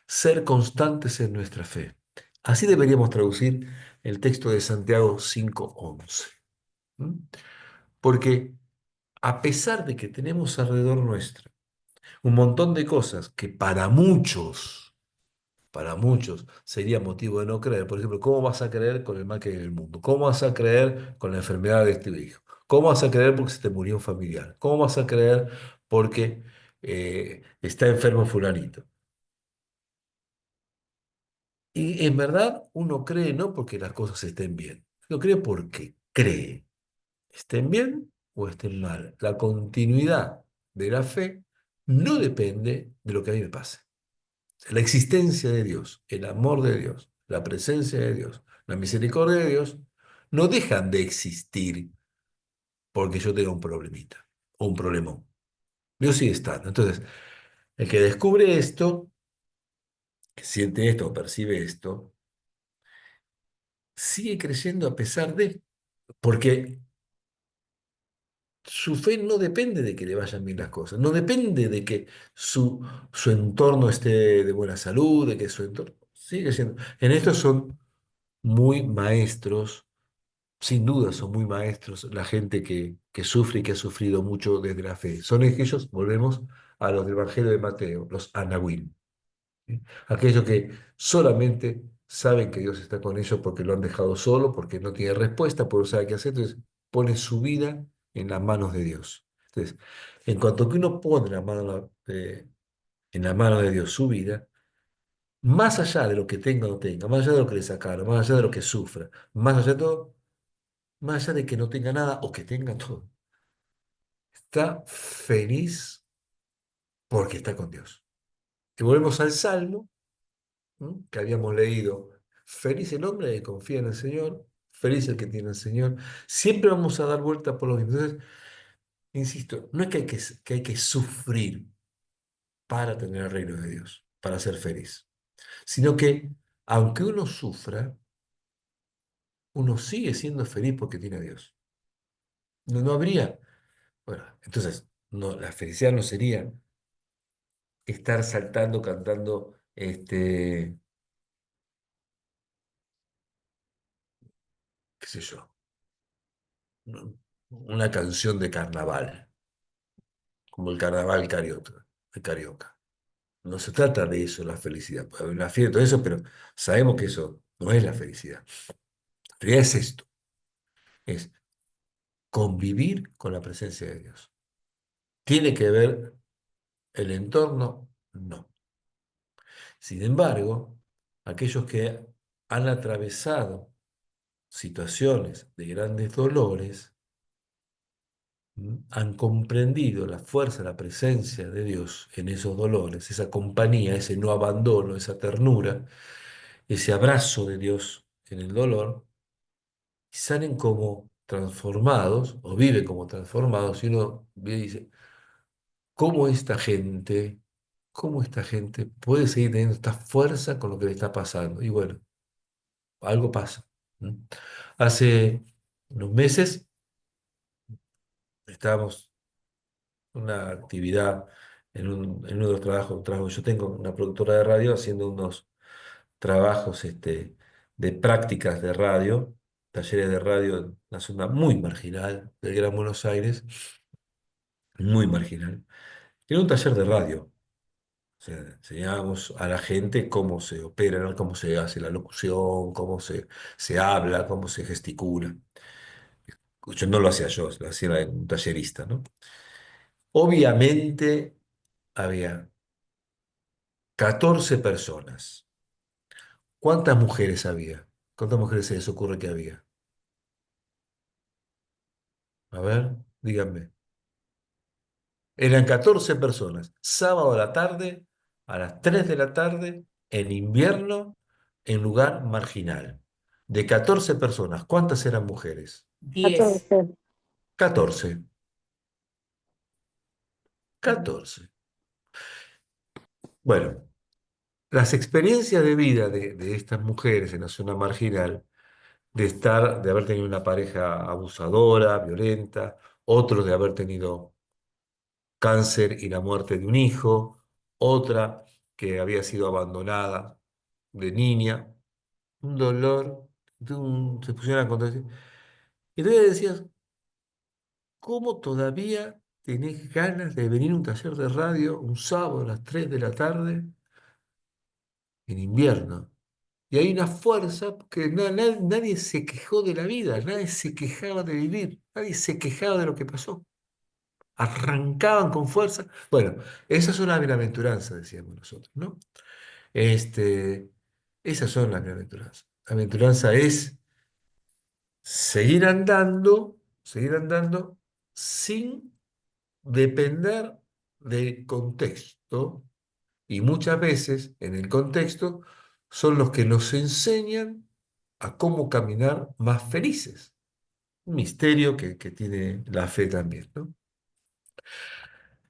ser constantes en nuestra fe. Así deberíamos traducir el texto de Santiago 5:11. ¿Mm? Porque a pesar de que tenemos alrededor nuestro un montón de cosas que para muchos sería motivo de no creer. Por ejemplo, ¿cómo vas a creer con el mal que hay en el mundo? ¿Cómo vas a creer con la enfermedad de este hijo? ¿Cómo vas a creer porque se te murió un familiar? ¿Cómo vas a creer porque está enfermo fulanito? Y en verdad uno cree no porque las cosas estén bien, uno cree porque cree. Estén bien o estén mal. La continuidad de la fe no depende de lo que a mí me pase. La existencia de Dios, el amor de Dios, la presencia de Dios, la misericordia de Dios, no dejan de existir porque yo tenga un problemita o un problemón. Dios sigue estando. Entonces, el que descubre esto, que siente esto o percibe esto, sigue creyendo a pesar de, porque su fe no depende de que le vayan bien las cosas, no depende de que su entorno esté de buena salud, de que su entorno sigue siendo. En esto son muy maestros, sin duda son muy maestros la gente que sufre y que ha sufrido mucho desde la fe. Son aquellos, volvemos a los del Evangelio de Mateo, los anahuim, ¿sí? Aquellos que solamente saben que Dios está con ellos porque lo han dejado solo, porque no tiene respuesta, porque no sabe qué hacer, entonces pone su vida en las manos de Dios. Entonces, en cuanto que uno pone en la mano de Dios su vida, más allá de lo que tenga o no tenga, más allá de lo que le sacaron, más allá de lo que sufra, más allá de todo, más allá de que no tenga nada o que tenga todo, está feliz porque está con Dios. Y volvemos al Salmo, ¿no? Que habíamos leído. Feliz el hombre que confía en el Señor, feliz el que tiene al Señor. Siempre vamos a dar vuelta por lo mismo. Entonces, insisto, no es que hay que sufrir para tener el reino de Dios, para ser feliz, sino que aunque uno sufra, uno sigue siendo feliz porque tiene a Dios. No, no habría, bueno, entonces, no, la felicidad no sería estar saltando, cantando, qué sé yo, ¿no? Una canción de carnaval, como el carnaval carioca. No se trata de eso, la felicidad. Puede haber una fiesta, todo eso, pero sabemos que eso no es la felicidad. La felicidad es esto. es convivir con la presencia de Dios. ¿Tiene que ver el entorno? No. Sin embargo, aquellos que han atravesado situaciones de grandes dolores, han comprendido la fuerza, la presencia de Dios en esos dolores, esa compañía, ese no abandono, esa ternura, ese abrazo de Dios en el dolor, y salen como transformados, o viven como transformados, y uno ve y dice, ¿cómo esta gente, cómo esta gente puede seguir teniendo esta fuerza con lo que le está pasando? Y bueno, algo pasa. ¿Mm? Hace unos meses estábamos en una actividad en uno de los trabajos, un trabajo que yo tengo, una productora de radio, haciendo unos trabajos de prácticas de radio, talleres de radio en una zona muy marginal del Gran Buenos Aires, muy marginal. Era un taller de radio. O sea, enseñábamos a la gente cómo se opera, ¿no? Cómo se hace la locución, cómo se habla, cómo se gesticula. Yo no lo hacía yo, lo hacía un tallerista, ¿no? Obviamente había 14 personas. ¿Cuántas mujeres había? ¿Cuántas mujeres se les ocurre que había? A ver, díganme. Eran 14 personas. Sábado a la tarde, a las 3 de la tarde, en invierno, en lugar marginal. De 14 personas, ¿cuántas eran mujeres? 10. 14. 14. Bueno, las experiencias de vida de estas mujeres en la zona marginal, de haber tenido una pareja abusadora, violenta, otros de haber tenido cáncer y la muerte de un hijo, otra que había sido abandonada de niña, un dolor, se pusieron a contar. Y entonces decías, ¿cómo todavía tenés ganas de venir a un taller de radio un sábado a las 3 de la tarde en invierno? Y hay una fuerza que nadie se quejó de la vida, nadie se quejaba de vivir, nadie se quejaba de lo que pasó. Arrancaban con fuerza. Bueno, esas son las bienaventuranzas, decíamos nosotros, ¿no? Este, esas son las bienaventuranzas. La bienaventuranza es seguir andando sin depender del contexto, y muchas veces en el contexto son los que nos enseñan a cómo caminar más felices. Un misterio que tiene la fe también, ¿no?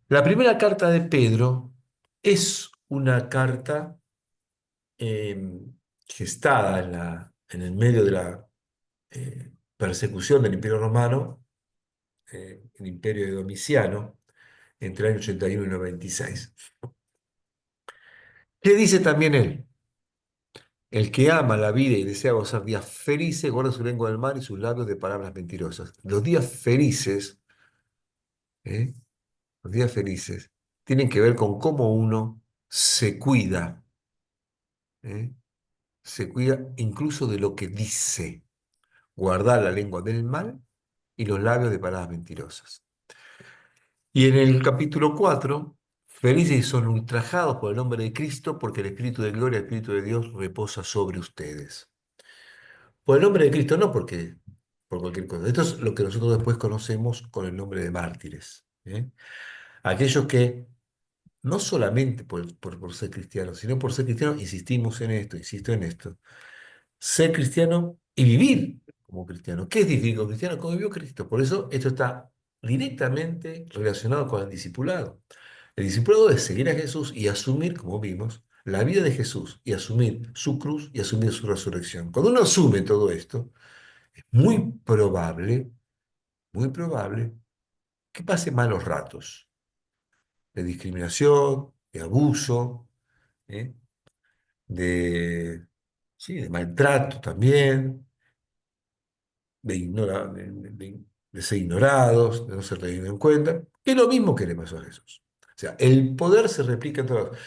La primera carta de Pedro es una carta gestada en el medio de la persecución del Imperio Romano, el Imperio de Domiciano, entre el año 81 y 96. ¿Qué dice también él? El que ama la vida y desea gozar días felices, guarda su lengua del mal y sus labios de palabras mentirosas. ¿Eh? Los días felices, tienen que ver con cómo uno se cuida, ¿eh? Se cuida incluso de lo que dice. Guardar la lengua del mal y los labios de palabras mentirosas. Y en el capítulo 4, felices son ultrajados por el nombre de Cristo, porque el Espíritu de gloria, el Espíritu de Dios reposa sobre ustedes. Por el nombre de Cristo, no por cualquier cosa. Esto es lo que nosotros después conocemos con el nombre de mártires, ¿eh? Aquellos que, no solamente por ser cristianos, sino por ser cristianos, insistimos en esto, insisto en esto, ser cristiano y vivir como cristiano. ¿Qué es vivir como cristiano? Como vivió Cristo. Por eso esto está directamente relacionado con el discipulado. El discipulado es seguir a Jesús y asumir, como vimos, la vida de Jesús y asumir su cruz y asumir su resurrección. Cuando uno asume todo esto, es muy probable que pase malos ratos de discriminación, de abuso, ¿eh? de, sí, de maltrato también, de ser ignorados, de no ser tenidos en cuenta, que es lo mismo que le pasó a Jesús. O sea, el poder se replica en todas.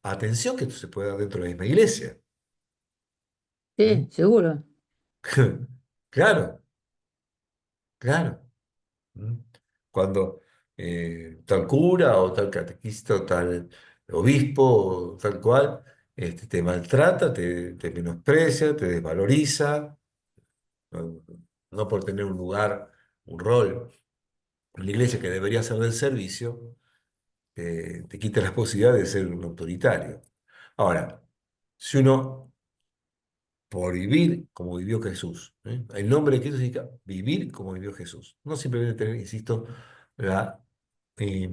Atención que esto se puede dar dentro de la misma iglesia. ¿Mm? Sí, seguro. Claro, Claro. ¿Mm? Cuando tal cura o tal catequista o tal obispo o tal cual te maltrata, te menosprecia, te desvaloriza, no, no por tener un lugar, un rol en la iglesia que debería ser del servicio, te quita la posibilidad de ser un autoritario. Ahora, si uno, por vivir como vivió Jesús, el nombre de Jesús significa vivir como vivió Jesús, no simplemente tener, insisto, la, eh,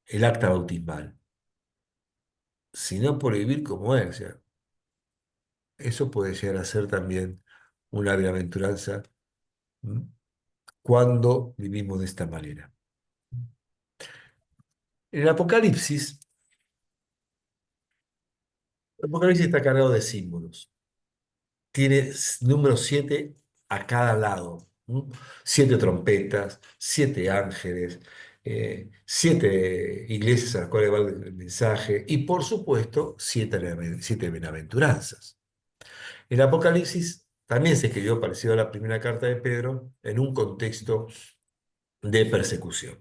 el acta bautismal, sino por vivir como Él. O sea, eso puede llegar a ser también una bienaventuranza, ¿m? Cuando vivimos de esta manera. En el Apocalipsis está cargado de símbolos. Tiene número 7 a cada lado. 7 trompetas, 7 ángeles, 7 iglesias a las cuales va el mensaje y por supuesto 7 bienaventuranzas. El Apocalipsis también se escribió parecido a la primera carta de Pedro en un contexto de persecución.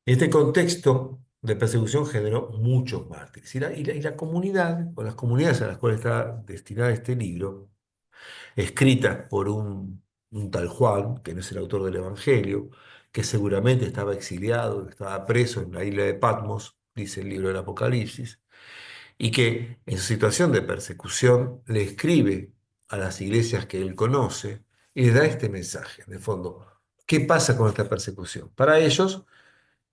Este contexto de persecución generó muchos mártires. Y la comunidad, o las comunidades a las cuales está destinado este libro, escritas por un tal Juan, que no es el autor del Evangelio, que seguramente estaba exiliado, estaba preso en la isla de Patmos, dice el libro del Apocalipsis, y que en su situación de persecución le escribe a las iglesias que él conoce y les da este mensaje, de fondo. ¿Qué pasa con esta persecución? Para ellos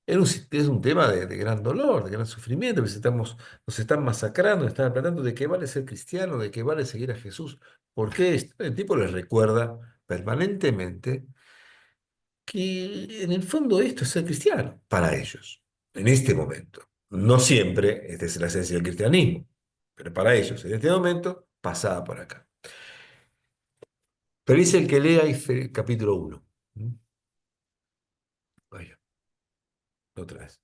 es un tema de gran dolor, de gran sufrimiento, que nos están masacrando, nos están tratando de qué vale ser cristiano, de qué vale seguir a Jesús. Porque el tipo les recuerda permanentemente que en el fondo esto es ser cristiano para ellos, en este momento. No siempre, esta es la esencia del cristianismo, pero para ellos, en este momento, pasaba por acá. Pero dice el que lea capítulo 1. Vaya, otra vez.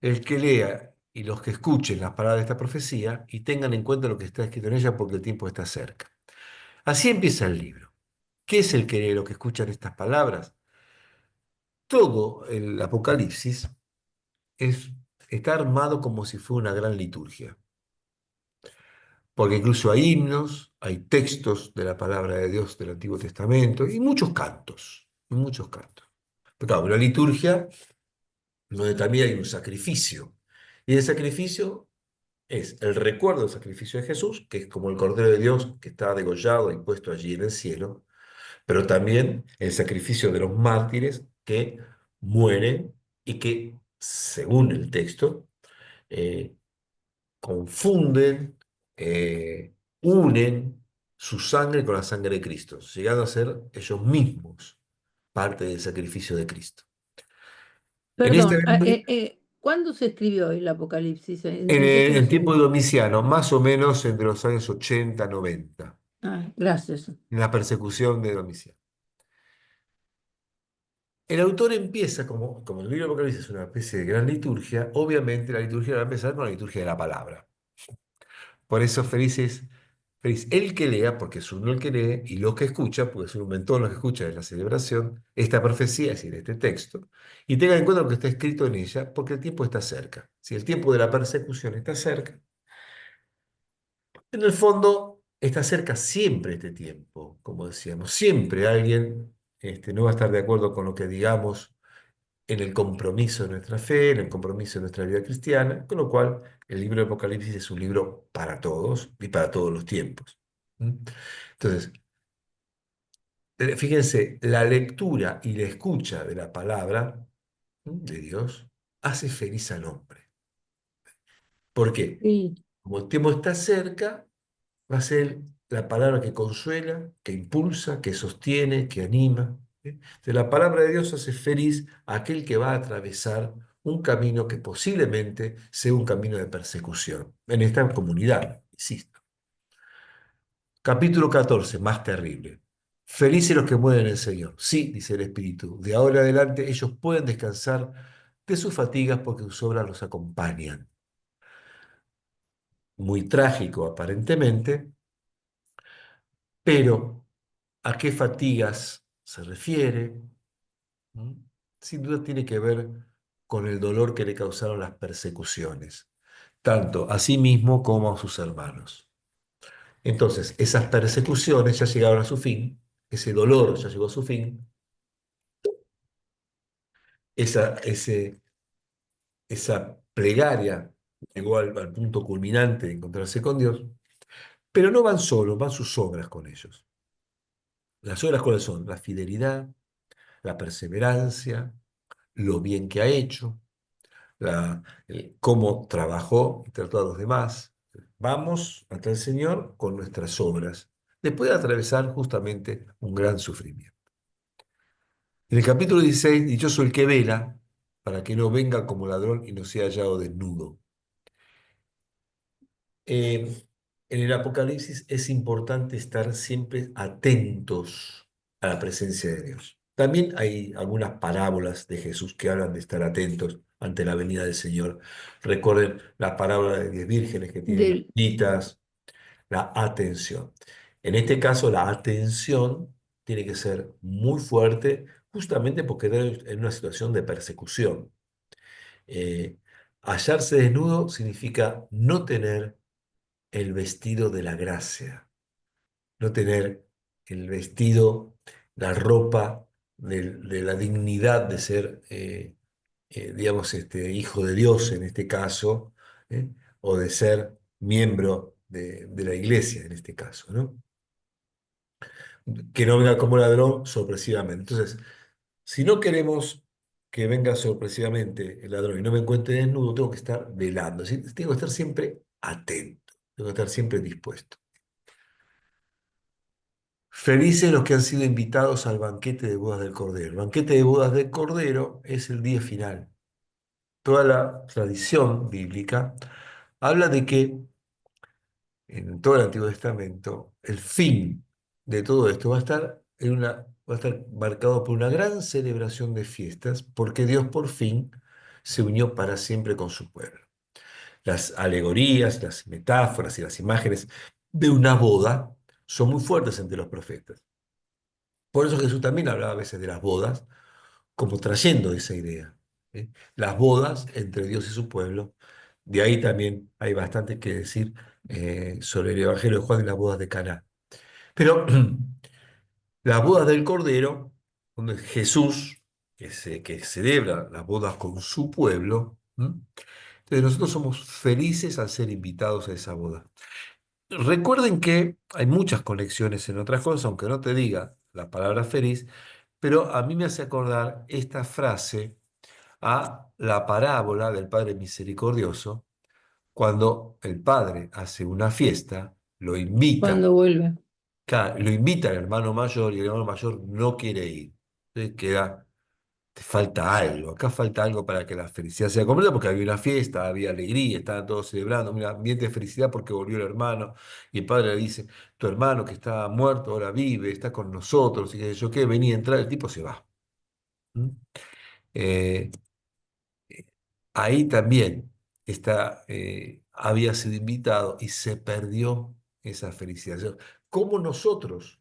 El que lea y los que escuchen las palabras de esta profecía y tengan en cuenta lo que está escrito en ella porque el tiempo está cerca. Así empieza el libro. ¿Qué es el que lee, los que escuchan estas palabras? Todo el Apocalipsis es, está armado como si fuera una gran liturgia, porque incluso hay himnos, hay textos de la palabra de Dios del Antiguo Testamento y muchos cantos, y muchos cantos. Pero claro, una liturgia donde también hay un sacrificio, y el sacrificio es el recuerdo del sacrificio de Jesús, que es como el Cordero de Dios que está degollado y puesto allí en el cielo, pero también el sacrificio de los mártires que mueren y que, según el texto, eh, confunden, unen su sangre con la sangre de Cristo, llegando a ser ellos mismos parte del sacrificio de Cristo. En este Perdón, libro, ¿cuándo se escribió el Apocalipsis? en ¿En qué el tiempo de periodo? Domiciano, más o menos entre los años 80-90, Ah, gracias. en la persecución de Domiciano. El autor empieza, como el libro de Apocalipsis es una especie de gran liturgia, obviamente la liturgia va a empezar con la liturgia de la palabra. Por eso feliz el que lea, porque es uno el que lee, y los que escuchan, porque es un mentor los que escuchan en la celebración, esta profecía, es decir, este texto, y tengan en cuenta lo que está escrito en ella, porque el tiempo está cerca. Si el tiempo de la persecución está cerca, en el fondo está cerca siempre este tiempo, como decíamos. Siempre alguien no va a estar de acuerdo con lo que digamos en el compromiso de nuestra fe, en el compromiso de nuestra vida cristiana, con lo cual el libro de Apocalipsis es un libro para todos y para todos los tiempos. ¿Mm? Entonces, fíjense, la lectura y la escucha de la palabra de Dios hace feliz al hombre. ¿Por qué? Sí. Como el tiempo está cerca, va a ser la palabra que consuela, que impulsa, que sostiene, que anima. ¿Sí? Entonces, la palabra de Dios hace feliz a aquel que va a atravesar un camino que posiblemente sea un camino de persecución en esta comunidad, insisto. Capítulo 14, más terrible. Felices los que mueren en el Señor. Sí, dice el Espíritu, de ahora en adelante ellos pueden descansar de sus fatigas porque sus obras los acompañan. Muy trágico aparentemente, pero ¿A qué fatigas se refiere? ¿Mm? Sin duda tiene que ver con el dolor que le causaron las persecuciones, tanto a sí mismo como a sus hermanos. Entonces, esas persecuciones ya llegaron a su fin, ese dolor ya llegó a su fin, esa, ese, esa plegaria llegó al punto culminante de encontrarse con Dios, pero no van solos, van sus obras con ellos. ¿Las obras cuáles son? La fidelidad, la perseverancia, lo bien que ha hecho, cómo trabajó y trató a los demás. Vamos ante el Señor con nuestras obras, después de atravesar justamente un gran sufrimiento. En el capítulo 16, dichoso el que vela, para que no venga como ladrón y no sea hallado desnudo. En el Apocalipsis es importante estar siempre atentos a la presencia de Dios. También hay algunas parábolas de Jesús que hablan de estar atentos ante la venida del Señor. Recuerden la parábola de 10 vírgenes que tienen Del, lamparitas, la atención. En este caso, la atención tiene que ser muy fuerte, justamente porque está en una situación de persecución. Eh, Hallarse desnudo significa no tener el vestido de la gracia, no tener el vestido, la ropa de la dignidad de ser, digamos, hijo de Dios en este caso, ¿eh? O de ser miembro de la iglesia en este caso, ¿no? Que no venga como ladrón sorpresivamente. Entonces, si no queremos que venga sorpresivamente el ladrón y no me encuentre desnudo, tengo que estar velando, ¿sí? Tengo que estar siempre atento, tengo que estar siempre dispuesto. Felices los que han sido invitados al banquete de bodas del Cordero. El banquete de bodas del Cordero es el día final. Toda la tradición bíblica habla de que en todo el Antiguo Testamento el fin de todo esto va a estar marcado por una gran celebración de fiestas, porque Dios por fin se unió para siempre con su pueblo. Las alegorías, las metáforas y las imágenes de una boda son muy fuertes entre los profetas. Por eso Jesús también hablaba a veces de las bodas, como trayendo esa idea. ¿Eh? Las bodas entre Dios y su pueblo. De ahí también hay bastante que decir sobre el Evangelio de Juan y las bodas de Caná. Pero las bodas del Cordero, donde Jesús, que celebra las bodas con su pueblo, ¿m? Entonces nosotros somos felices al ser invitados a esa boda. Recuerden que hay muchas conexiones en otras cosas, aunque no te diga la palabra feliz, pero a mí me hace acordar esta frase a la parábola del Padre Misericordioso, cuando el Padre hace una fiesta, cuando vuelve. lo invita al hermano mayor y el hermano mayor no quiere ir. Entonces queda, te falta algo, acá falta algo para que la felicidad sea completa, porque había una fiesta, había alegría, estaban todos celebrando, un ambiente de felicidad porque volvió el hermano, y el padre le dice, tu hermano que estaba muerto ahora vive, está con nosotros, y que yo qué, venía a entrar, el tipo se va. ¿Mm? Eh, Ahí también había sido invitado y se perdió esa felicidad. ¿Cómo nosotros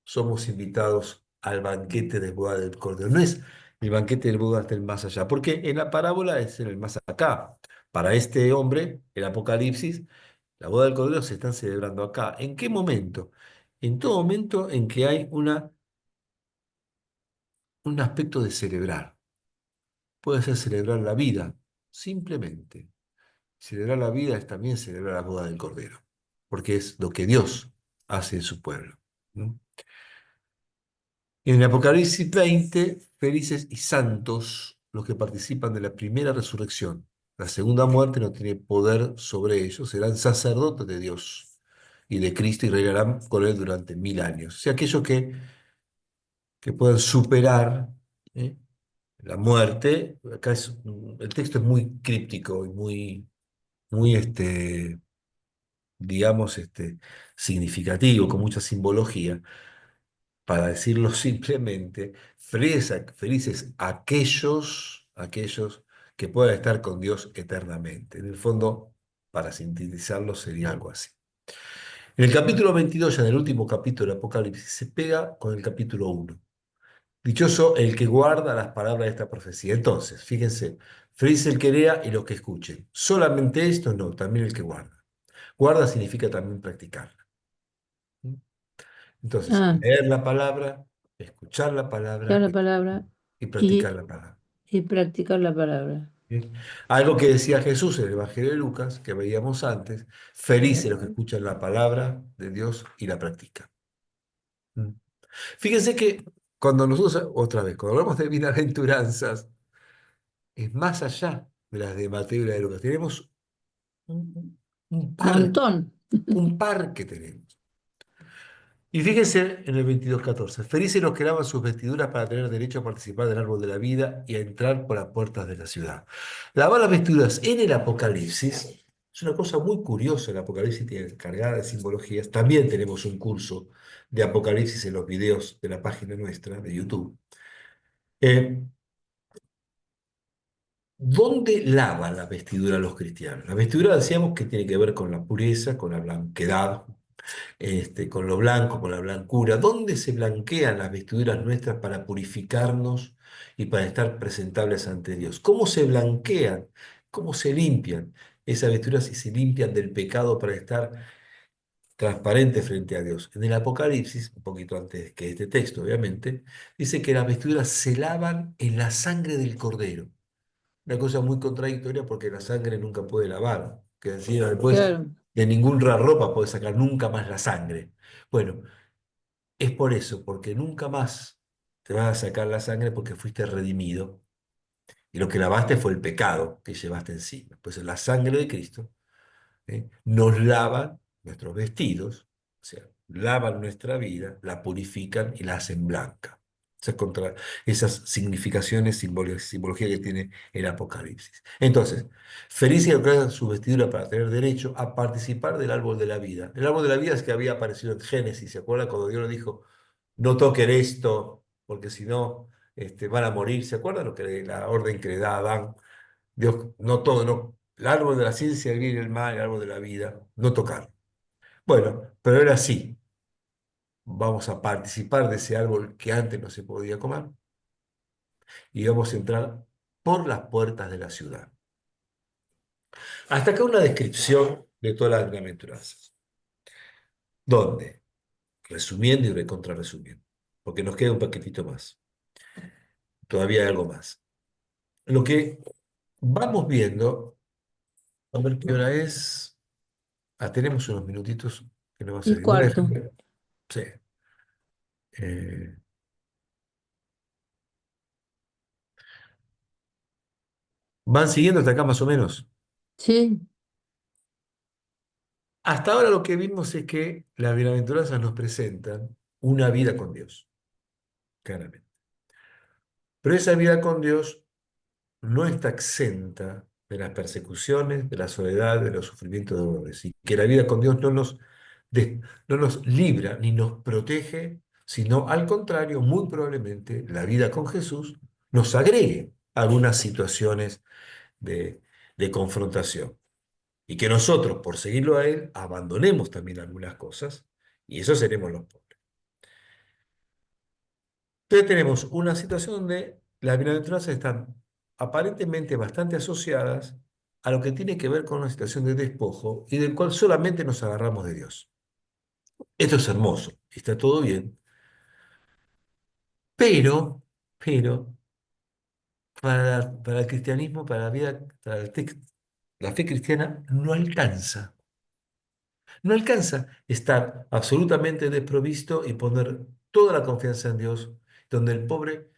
somos invitados al banquete de boda del Cordero? No es el banquete del boda del más allá, porque en la parábola es en el más acá. Para este hombre, el Apocalipsis, la boda del Cordero se están celebrando acá. ¿En qué momento? En todo momento en que hay un aspecto de celebrar. Puede ser celebrar la vida, simplemente. Celebrar la vida es también celebrar la boda del Cordero, porque es lo que Dios hace en su pueblo. ¿No? En el Apocalipsis 20, felices y santos los que participan de la primera resurrección. La segunda muerte no tiene poder sobre ellos, serán sacerdotes de Dios y de Cristo y reinarán con él durante 1000 años. O sea, aquellos que puedan superar, ¿eh? La muerte. Acá el texto es muy críptico y muy digamos, significativo, con mucha simbología, para decirlo simplemente, felices aquellos que puedan estar con Dios eternamente. En el fondo, para sintetizarlo, sería algo así. En el capítulo 22, ya en el último capítulo del Apocalipsis, se pega con el capítulo 1. Dichoso el que guarda las palabras de esta profecía. Entonces, fíjense, feliz el que lea y los que escuchen. Solamente esto no, también el que guarda. Guarda significa también practicarla. ¿Mm? Entonces, Ah, leer la palabra, escuchar la ya palabra la palabra y practicar y, la palabra. y practicar la palabra. ¿Sí? Algo que decía Jesús en el Evangelio de Lucas, que veíamos antes, felices los que escuchan la palabra de Dios y la practican. ¿Mm? Fíjense que cuando nosotros, otra vez, cuando hablamos de bienaventuranzas, es más allá de las de Mateo y la de Lucas. Tenemos un, un par, Montón. un par que tenemos. Y fíjense en el 22:14. Felices los que lavan sus vestiduras para tener derecho a participar del árbol de la vida y a entrar por las puertas de la ciudad. Lavar las vestiduras en el Apocalipsis es una cosa muy curiosa. El Apocalipsis tiene cargada de simbologías. También tenemos un curso de Apocalipsis en los videos de la página nuestra de YouTube. Eh, ¿Dónde lavan la vestidura los cristianos? La vestidura decíamos que tiene que ver con la pureza, con la blanquedad, con lo blanco, con la blancura. ¿Dónde se blanquean las vestiduras nuestras para purificarnos y para estar presentables ante Dios? ¿Cómo se blanquean? ¿Cómo se limpian esas vestiduras y se limpian del pecado para estar transparentes frente a Dios? En el Apocalipsis, un poquito antes que este texto, obviamente, dice que las vestiduras se lavan en la sangre del Cordero. Una cosa muy contradictoria porque la sangre nunca puede lavar. Que decía después, Claro, de ninguna ropa puede sacar nunca más la sangre. Bueno, es por eso, porque nunca más te vas a sacar la sangre porque fuiste redimido. Y lo que lavaste fue el pecado que llevaste encima. Pues la sangre de Cristo nos lavan nuestros vestidos, o sea, lavan nuestra vida, la purifican y la hacen blanca. Esas significaciones, simbología que tiene el Apocalipsis. Entonces, felices los que usan su vestidura para tener derecho a participar del árbol de la vida. El árbol de la vida es que había aparecido en Génesis, ¿se acuerdan? Cuando Dios le dijo, no toquen esto, porque si no, van a morir. ¿Se acuerdan la orden que le da a Adán? Dios, no todo, no, el árbol de la ciencia del bien y el mal, el árbol de la vida, no tocar. Bueno, pero ahora sí, vamos a participar de ese árbol que antes no se podía comer y vamos a entrar por las puertas de la ciudad. Hasta acá una descripción de todas las bienaventuranzas. ¿Dónde? Resumiendo y recontra resumiendo, porque nos queda un paquetito más. Todavía hay algo más. Lo que vamos viendo, a ver qué hora es. Ah, tenemos unos minutitos que no va a y ser. cuarto. Sí. Eh, ¿Van siguiendo hasta acá más o menos? Sí, Hasta ahora lo que vimos es que las bienaventuranzas nos presentan una vida con Dios, claramente. Pero esa vida con Dios no está exenta de las persecuciones, de la soledad, de los sufrimientos, de dolores. Y que la vida con Dios no nos libra ni nos protege, sino al contrario, muy probablemente la vida con Jesús nos agregue algunas situaciones de, de confrontación. Y que nosotros, por seguirlo a Él, abandonemos también algunas cosas, y eso seremos los pobres. Entonces tenemos una situación donde las bienaventuranzas están aparentemente bastante asociadas a lo que tiene que ver con una situación de despojo y del cual solamente nos agarramos de Dios. Esto es hermoso, está todo bien, pero, para el cristianismo, para la vida, la fe cristiana no alcanza. No alcanza estar absolutamente desprovisto y poner toda la confianza en Dios, donde el pobre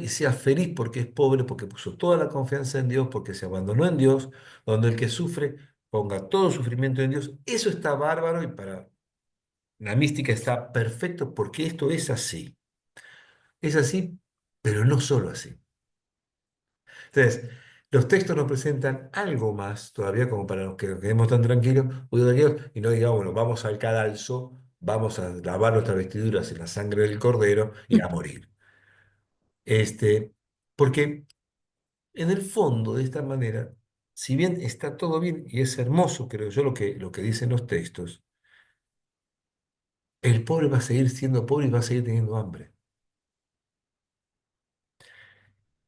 y sea feliz porque es pobre, porque puso toda la confianza en Dios, porque se abandonó en Dios, donde el que sufre ponga todo sufrimiento en Dios. Eso está bárbaro y para la mística está perfecto porque esto es así. Es así, pero no solo así. Entonces, los textos nos presentan algo más todavía como para los que nos quedemos tan tranquilos, muy tranquilos, y no digamos, bueno, vamos al cadalso, vamos a lavar nuestras vestiduras en la sangre del cordero y a morir. Este, porque en el fondo, de esta manera, si bien está todo bien y es hermoso, creo yo, lo que dicen los textos, el pobre va a seguir siendo pobre y va a seguir teniendo hambre.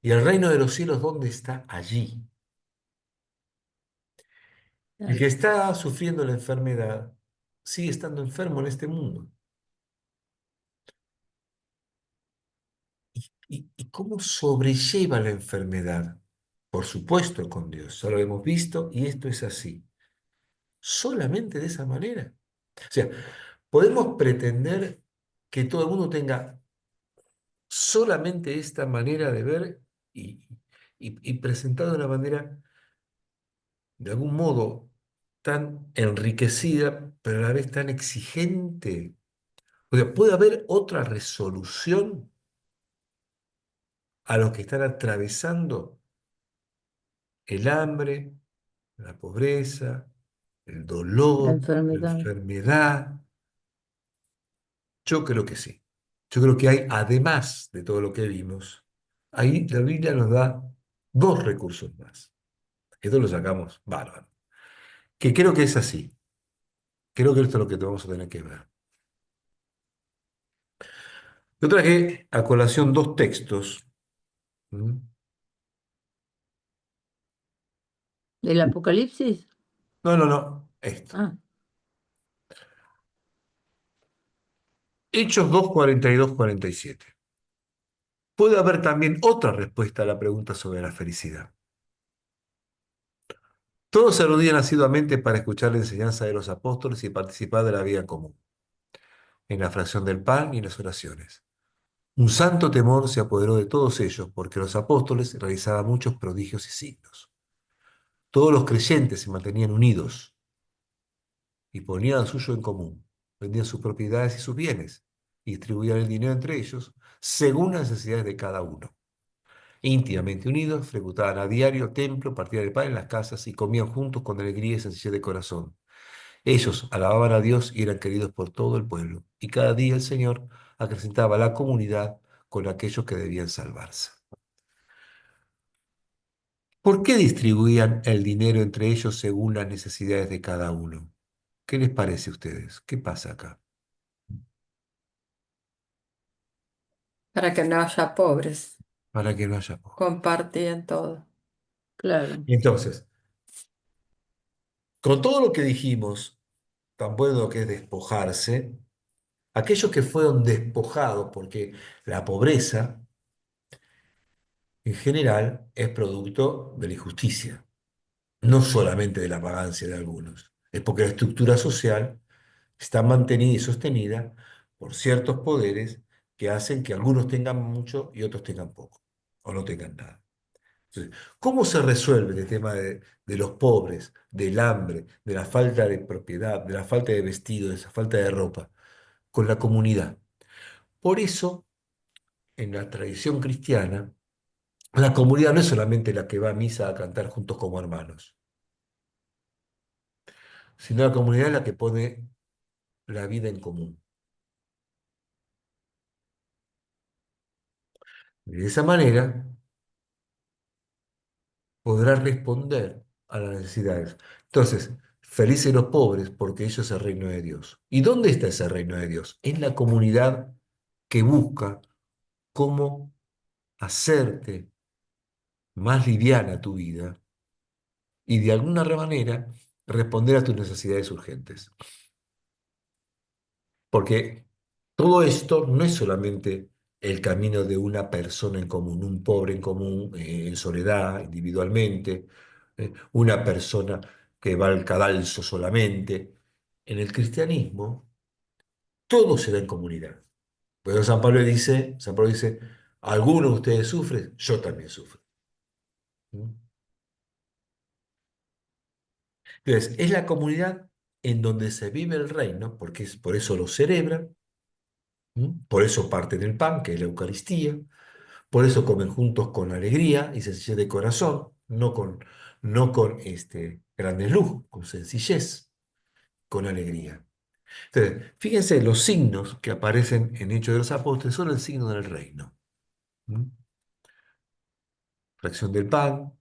¿Y el reino de los cielos dónde está? Allí. El que está sufriendo la enfermedad sigue estando enfermo en este mundo. ¿Y cómo sobrelleva la enfermedad? Por supuesto, con Dios. Ya lo hemos visto y esto es así. Solamente de esa manera. O sea, podemos pretender que todo el mundo tenga solamente esta manera de ver y presentado de una manera, de algún modo, tan enriquecida, pero a la vez tan exigente. O sea, ¿puede haber otra resolución a los que están atravesando el hambre, la pobreza, el La dolor, la enfermedad. enfermedad? Yo creo que sí. Yo creo que hay, además de todo lo que vimos, ahí la Biblia nos da dos recursos más. Esto lo sacamos bárbaro. Que creo que es así. Creo que esto es lo que vamos a tener que ver. Yo traje a colación dos textos. ¿Mm? ¿Del Apocalipsis? No, no, no. Esto. Ah, Hechos 2, 42, 47. Puede haber también otra respuesta a la pregunta sobre la felicidad. Todos se reunían asiduamente para escuchar la enseñanza de los apóstoles y participar de la vida común, en la fracción del pan y en las oraciones. Un santo temor se apoderó de todos ellos, porque los apóstoles realizaban muchos prodigios y signos. Todos los creyentes se mantenían unidos y ponían lo suyo en común. Vendían sus propiedades y sus bienes y distribuían el dinero entre ellos según las necesidades de cada uno. Íntimamente unidos, frecuentaban a diario el templo, partían el pan en las casas y comían juntos con alegría y sencillez de corazón. Ellos alababan a Dios y eran queridos por todo el pueblo. Y cada día el Señor acrecentaba la comunidad con aquellos que debían salvarse. ¿Por qué distribuían el dinero entre ellos según las necesidades de cada uno? ¿Qué les parece a ustedes? ¿Qué pasa acá? para que no haya pobres. Para que no haya pobre. Compartían todo. claro. Entonces, con todo lo que dijimos, tan bueno que es despojarse, aquellos que fueron despojados, porque la pobreza en general es producto de la injusticia, no solamente de la vagancia de algunos, es porque la estructura social está mantenida y sostenida por ciertos poderes que hacen que algunos tengan mucho y otros tengan poco, o no tengan nada. Entonces, ¿cómo se resuelve el tema de los pobres, del hambre, de la falta de propiedad, de la falta de vestido, de esa falta de ropa? Con la comunidad. Por eso, en la tradición cristiana, la comunidad no es solamente la que va a misa a cantar juntos como hermanos, sino la comunidad es la que pone la vida en común. De esa manera podrá responder a las necesidades. Entonces, felices los pobres porque ellos es el reino de Dios. ¿Y dónde está ese reino de Dios? En la comunidad que busca cómo hacerte más liviana tu vida y de alguna manera responder a tus necesidades urgentes. Porque todo esto no es solamente el camino de una persona en común, un pobre en común, en soledad, individualmente, una persona que va al cadalso solamente. En el cristianismo, todo se da en comunidad. Por eso San Pablo dice, algunos de ustedes sufren, yo también sufro. ¿Mm? Entonces, es la comunidad en donde se vive el reino, porque por eso lo celebran, por eso parten el pan, que es la Eucaristía. Por eso comen juntos con alegría y sencillez de corazón, no con grandes lujos, con sencillez, con alegría. Entonces, fíjense, los signos que aparecen en Hechos de los Apóstoles son el signo del reino. ¿Mm? Fracción del pan,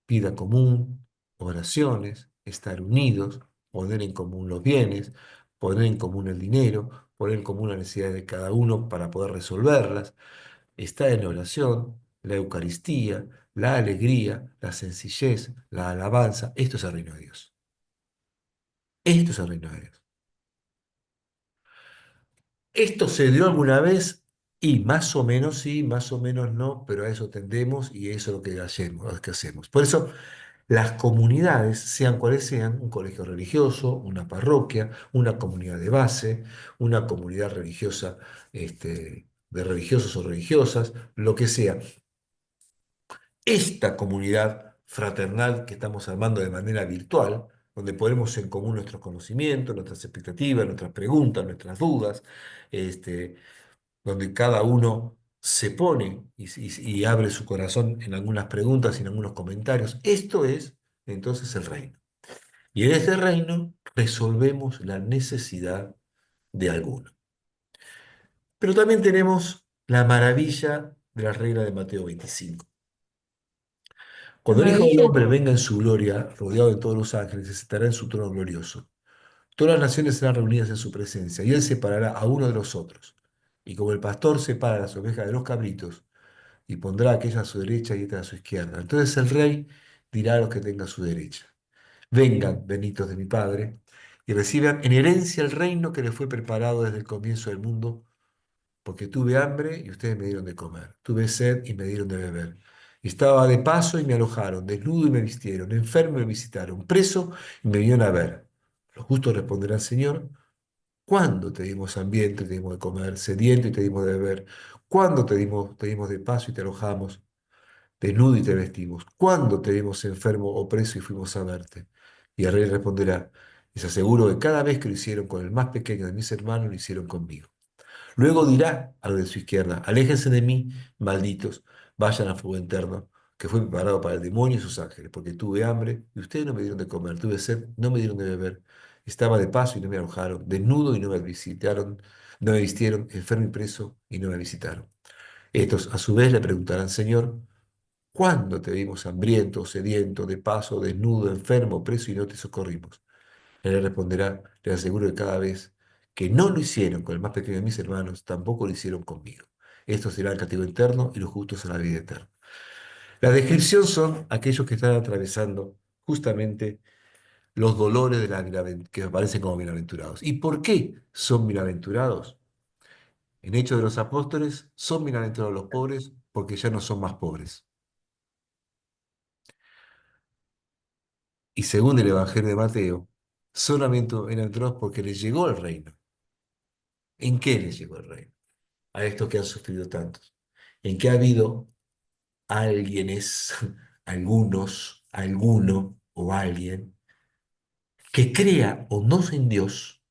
vida común, oraciones, estar unidos, poner en común los bienes, poner en común el dinero, poner en común las necesidades de cada uno para poder resolverlas. Está en la oración, la Eucaristía, la alegría, la sencillez, la alabanza. Esto es el reino de Dios. Esto es el reino de Dios. ¿Esto se dio alguna vez? Y más o menos sí, más o menos no, pero a eso tendemos y eso es lo que hacemos. Por eso las comunidades, sean cuales sean, un colegio religioso, una parroquia, una comunidad de base, una comunidad religiosa, de religiosos o religiosas, lo que sea, esta comunidad fraternal que estamos armando de manera virtual, donde ponemos en común nuestros conocimientos, nuestras expectativas, nuestras preguntas, nuestras dudas, este, donde cada uno se pone y abre su corazón en algunas preguntas y en algunos comentarios. Esto es entonces el reino. Y en este reino resolvemos la necesidad de alguno. Pero también tenemos la maravilla de la regla de Mateo 25. La Cuando el Hijo del maravilla, Hombre venga en su gloria, rodeado de todos los ángeles, se sentará en su trono glorioso. Todas las naciones serán reunidas en su presencia, y él separará a uno de los otros. Y como el pastor separa las ovejas de los cabritos, y pondrá a aquella a su derecha y esta a su izquierda. Entonces el rey dirá a los que tengan a su derecha: Vengan, benditos de mi Padre, y reciban en herencia el reino que les fue preparado desde el comienzo del mundo, porque tuve hambre y ustedes me dieron de comer, tuve sed y me dieron de beber. Estaba de paso y me alojaron, desnudo y me vistieron, enfermo y me visitaron, preso y me vinieron a ver. Los justos responderán: Señor, ¿cuándo te dimos hambriento y te dimos de comer, sediento y te dimos de beber? ¿Cuándo te dimos de paso y te alojamos, desnudo y te vestimos? ¿Cuándo te vimos enfermo o preso y fuimos a verte? Y el rey responderá: Les aseguro que cada vez que lo hicieron con el más pequeño de mis hermanos, lo hicieron conmigo. Luego dirá a los de su izquierda: Aléjense de mí, malditos, vayan al fuego eterno, que fue preparado para el demonio y sus ángeles, porque tuve hambre y ustedes no me dieron de comer, tuve sed, no me dieron de beber, estaba de paso y no me alojaron, desnudo y no me visitaron, no me vistieron, enfermo y preso y no me visitaron. Estos a su vez le preguntarán: Señor, ¿cuándo te vimos hambriento, sediento, de paso, desnudo, enfermo, preso y no te socorrimos? Él le responderá: Les aseguro que cada vez que no lo hicieron con el más pequeño de mis hermanos, tampoco lo hicieron conmigo. Esto será el castigo eterno y los justos en la vida eterna. La descripción son aquellos que están atravesando justamente los dolores de que aparecen como bienaventurados. ¿Y por qué son bienaventurados? En Hechos de los Apóstoles, son bienaventurados los pobres porque ya no son más pobres. Y según el Evangelio de Mateo, son bienaventurados porque les llegó el reino. ¿En qué les llegó el reino? A estos que han sufrido tantos, en que ha habido alguienes, algunos, alguno o alguien que crea o no en Dios,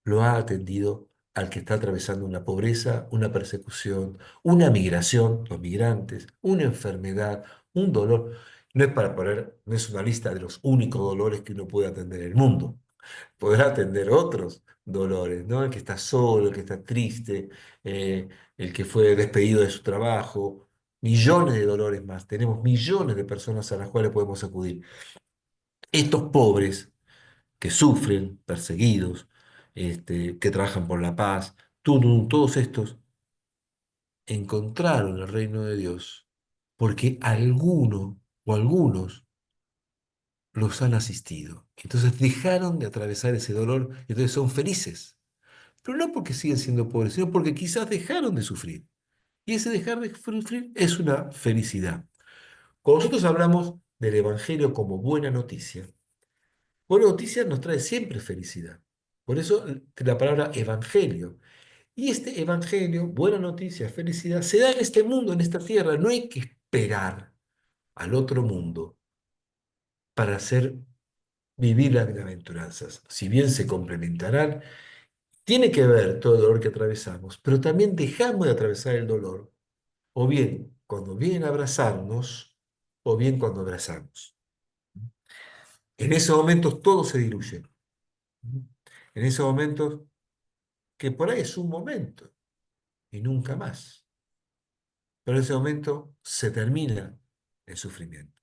lo ha atendido al que está atravesando una pobreza, una persecución, una migración, los migrantes, una enfermedad, un dolor. No es para poner, no es una lista de los únicos dolores que uno puede atender en el mundo. Podrá atender otros dolores, ¿no? El que está solo, el que está triste, el que fue despedido de su trabajo, millones de dolores más. Tenemos millones de personas a las cuales podemos acudir. Estos pobres que sufren, perseguidos, que trabajan por la paz, todos estos encontraron el reino de Dios porque alguno o algunos los han asistido. Entonces dejaron de atravesar ese dolor y entonces son felices. Pero no porque siguen siendo pobres, sino porque quizás dejaron de sufrir. Y ese dejar de sufrir es una felicidad. Cuando nosotros hablamos del Evangelio como buena noticia nos trae siempre felicidad. Por eso la palabra Evangelio. Y este Evangelio, buena noticia, felicidad, se da en este mundo, en esta tierra. No hay que esperar al otro mundo para hacer vivir las bienaventuranzas. Si bien se complementarán, tiene que ver todo el dolor que atravesamos, pero también dejamos de atravesar el dolor, o bien cuando vienen a abrazarnos, o bien cuando abrazamos. En esos momentos todo se diluye. En esos momentos que por ahí es un momento y nunca más. Pero en ese momento se termina el sufrimiento.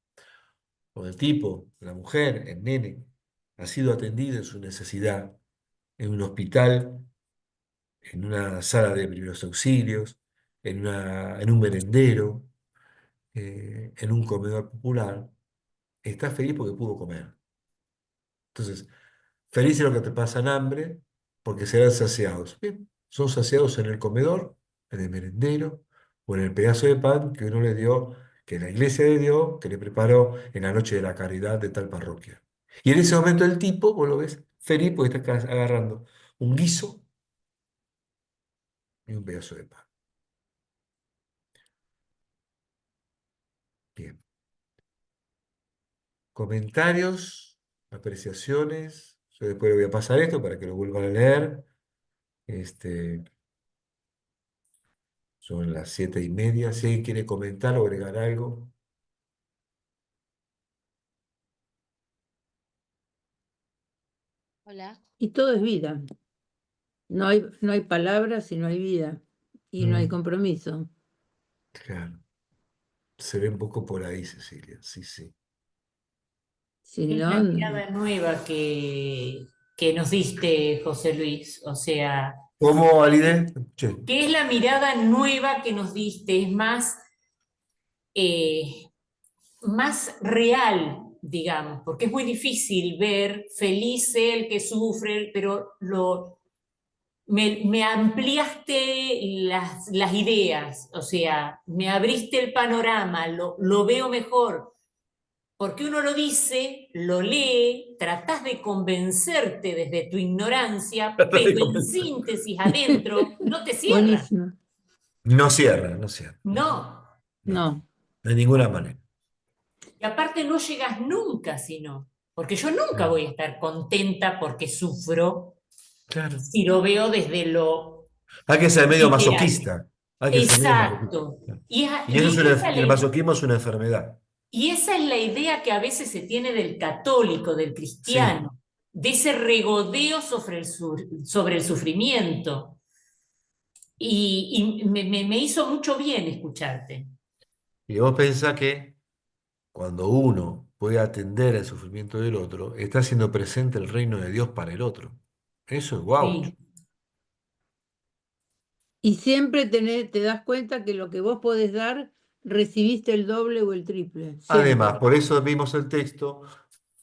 O el tipo, la mujer, el nene, ha sido atendido en su necesidad en un hospital, en una sala de primeros auxilios, en un merendero, en un comedor popular, está feliz porque pudo comer. Entonces, felices los que te pasan hambre porque serán saciados. Bien, son saciados en el comedor, en el merendero o en el pedazo de pan que uno le dio, que la iglesia le dio, que le preparó en la noche de la caridad de tal parroquia. Y en ese momento el tipo, vos lo ves, feliz porque está agarrando un guiso y un pedazo de pan. Bien. Comentarios, apreciaciones. Yo después le voy a pasar esto para que lo vuelvan a leer. Este, son las 7:30. Si alguien quiere comentar o agregar algo. Hola. Y todo es vida. No hay palabras y no hay vida. Y no hay Mm, compromiso. claro. Se ve un poco por ahí, Cecilia. Sí, sí. Si Es no, la mirada nueva que nos diste, José Luis. O sea, ¿Cómo, Alide? Che, ¿qué es la mirada nueva que nos diste? Es eh, más real, digamos, porque es muy difícil ver feliz el que sufre, pero me ampliaste las ideas, o sea, me abriste el panorama, lo veo mejor. Porque uno lo dice, lo lee, tratás de convencerte desde tu ignorancia, trata pero de en comentar. síntesis adentro no te cierra. buenísimo. No cierra, no cierra. No. No, No, de ninguna manera. Y aparte no llegas nunca, sino, porque yo nunca voy a estar contenta porque sufro Claro. si lo veo desde lo Hay que ser medio literal. masoquista. Hay que ser medio masoquista. Exacto. Y eso es Y el masoquismo es una enfermedad. y esa es la idea que a veces se tiene del católico, del Sí. cristiano, de ese regodeo sobre el sufrimiento. Y me hizo mucho bien escucharte. Y vos pensás que cuando uno puede atender el sufrimiento del otro, está haciendo presente el reino de Dios para el otro. Eso es guau. Sí, y siempre te das cuenta que lo que vos podés dar, recibiste el doble o el triple. Además, Siempre. por eso vimos el texto,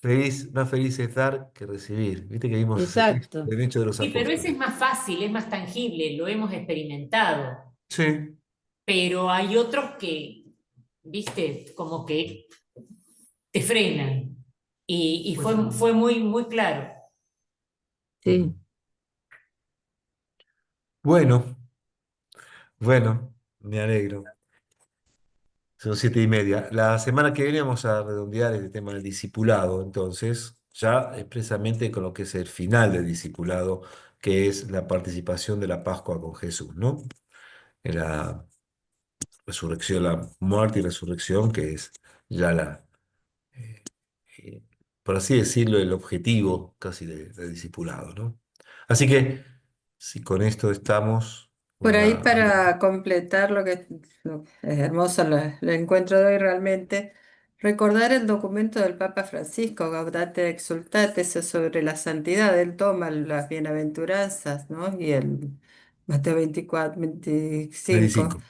feliz, más feliz es dar que recibir. ¿Viste que vimos ese texto Exacto. del Hecho de los sí, pero ese es Apóstoles? más fácil, es más tangible, lo hemos experimentado. Sí. Pero hay otros que, viste, como que te frenan. Y fue muy, muy claro. Mm. Sí. Bueno, bueno, me alegro. Son 7:30. La semana que viene vamos a redondear el tema del discipulado, entonces, ya expresamente con lo que es el final del discipulado, que es la participación de la Pascua con Jesús, ¿no? En la resurrección, la muerte y resurrección, que es ya eh, eh, por así decirlo, el objetivo casi del discipulado, ¿no? Así que, si con esto estamos, Por ahí una... para completar lo que es hermoso lo encuentro de hoy realmente, recordar el documento del Papa Francisco, Gaudate et Exsultate, eso sobre la santidad. Él toma las bienaventuranzas, ¿no? Y el Mateo 24, 25, 25.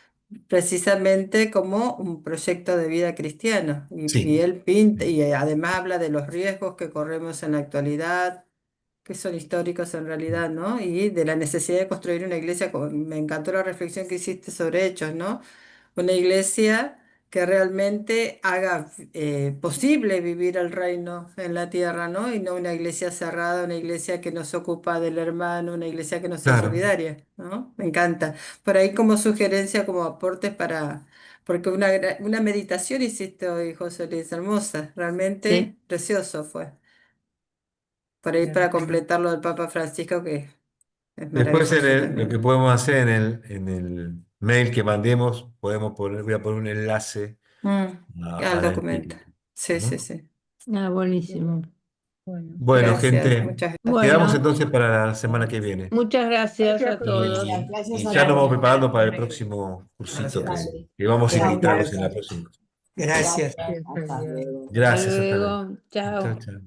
precisamente como un proyecto de vida cristiano. Y Sí. él pinta, y además habla de los riesgos que corremos en la actualidad, que son históricos en realidad, ¿no? Y de la necesidad de construir una iglesia, me encantó la reflexión que hiciste sobre Hechos, ¿no? Una iglesia que realmente haga posible vivir el reino en la tierra, ¿no? Y no una iglesia cerrada, una iglesia que no se ocupa del hermano, una iglesia que no sea Claro. solidaria, ¿no? Me encanta. Por ahí como sugerencia, como aportes para... Porque una meditación hiciste hoy, José Luis, hermosa, realmente Sí. precioso fue. Por ahí para completar lo del Papa Francisco, que es Después maravilloso lo que también. podemos hacer en el mail que mandemos, podemos poner, voy a poner un enlace Mm, al a la documento. encíclica, Sí, sí, ¿no? sí. Ah, buenísimo. Bueno, Bueno, Gracias, gente, muchas quedamos Bueno, entonces para la semana que viene. muchas gracias a todos. Y, gracias y a ya nos vamos todos. preparando para el próximo cursito gracias. Dale. que vamos a Chao, invitarlos en la gracias. próxima. Gracias. Hasta luego. Hasta Gracias, hasta luego. luego. Chao, Chao. chao.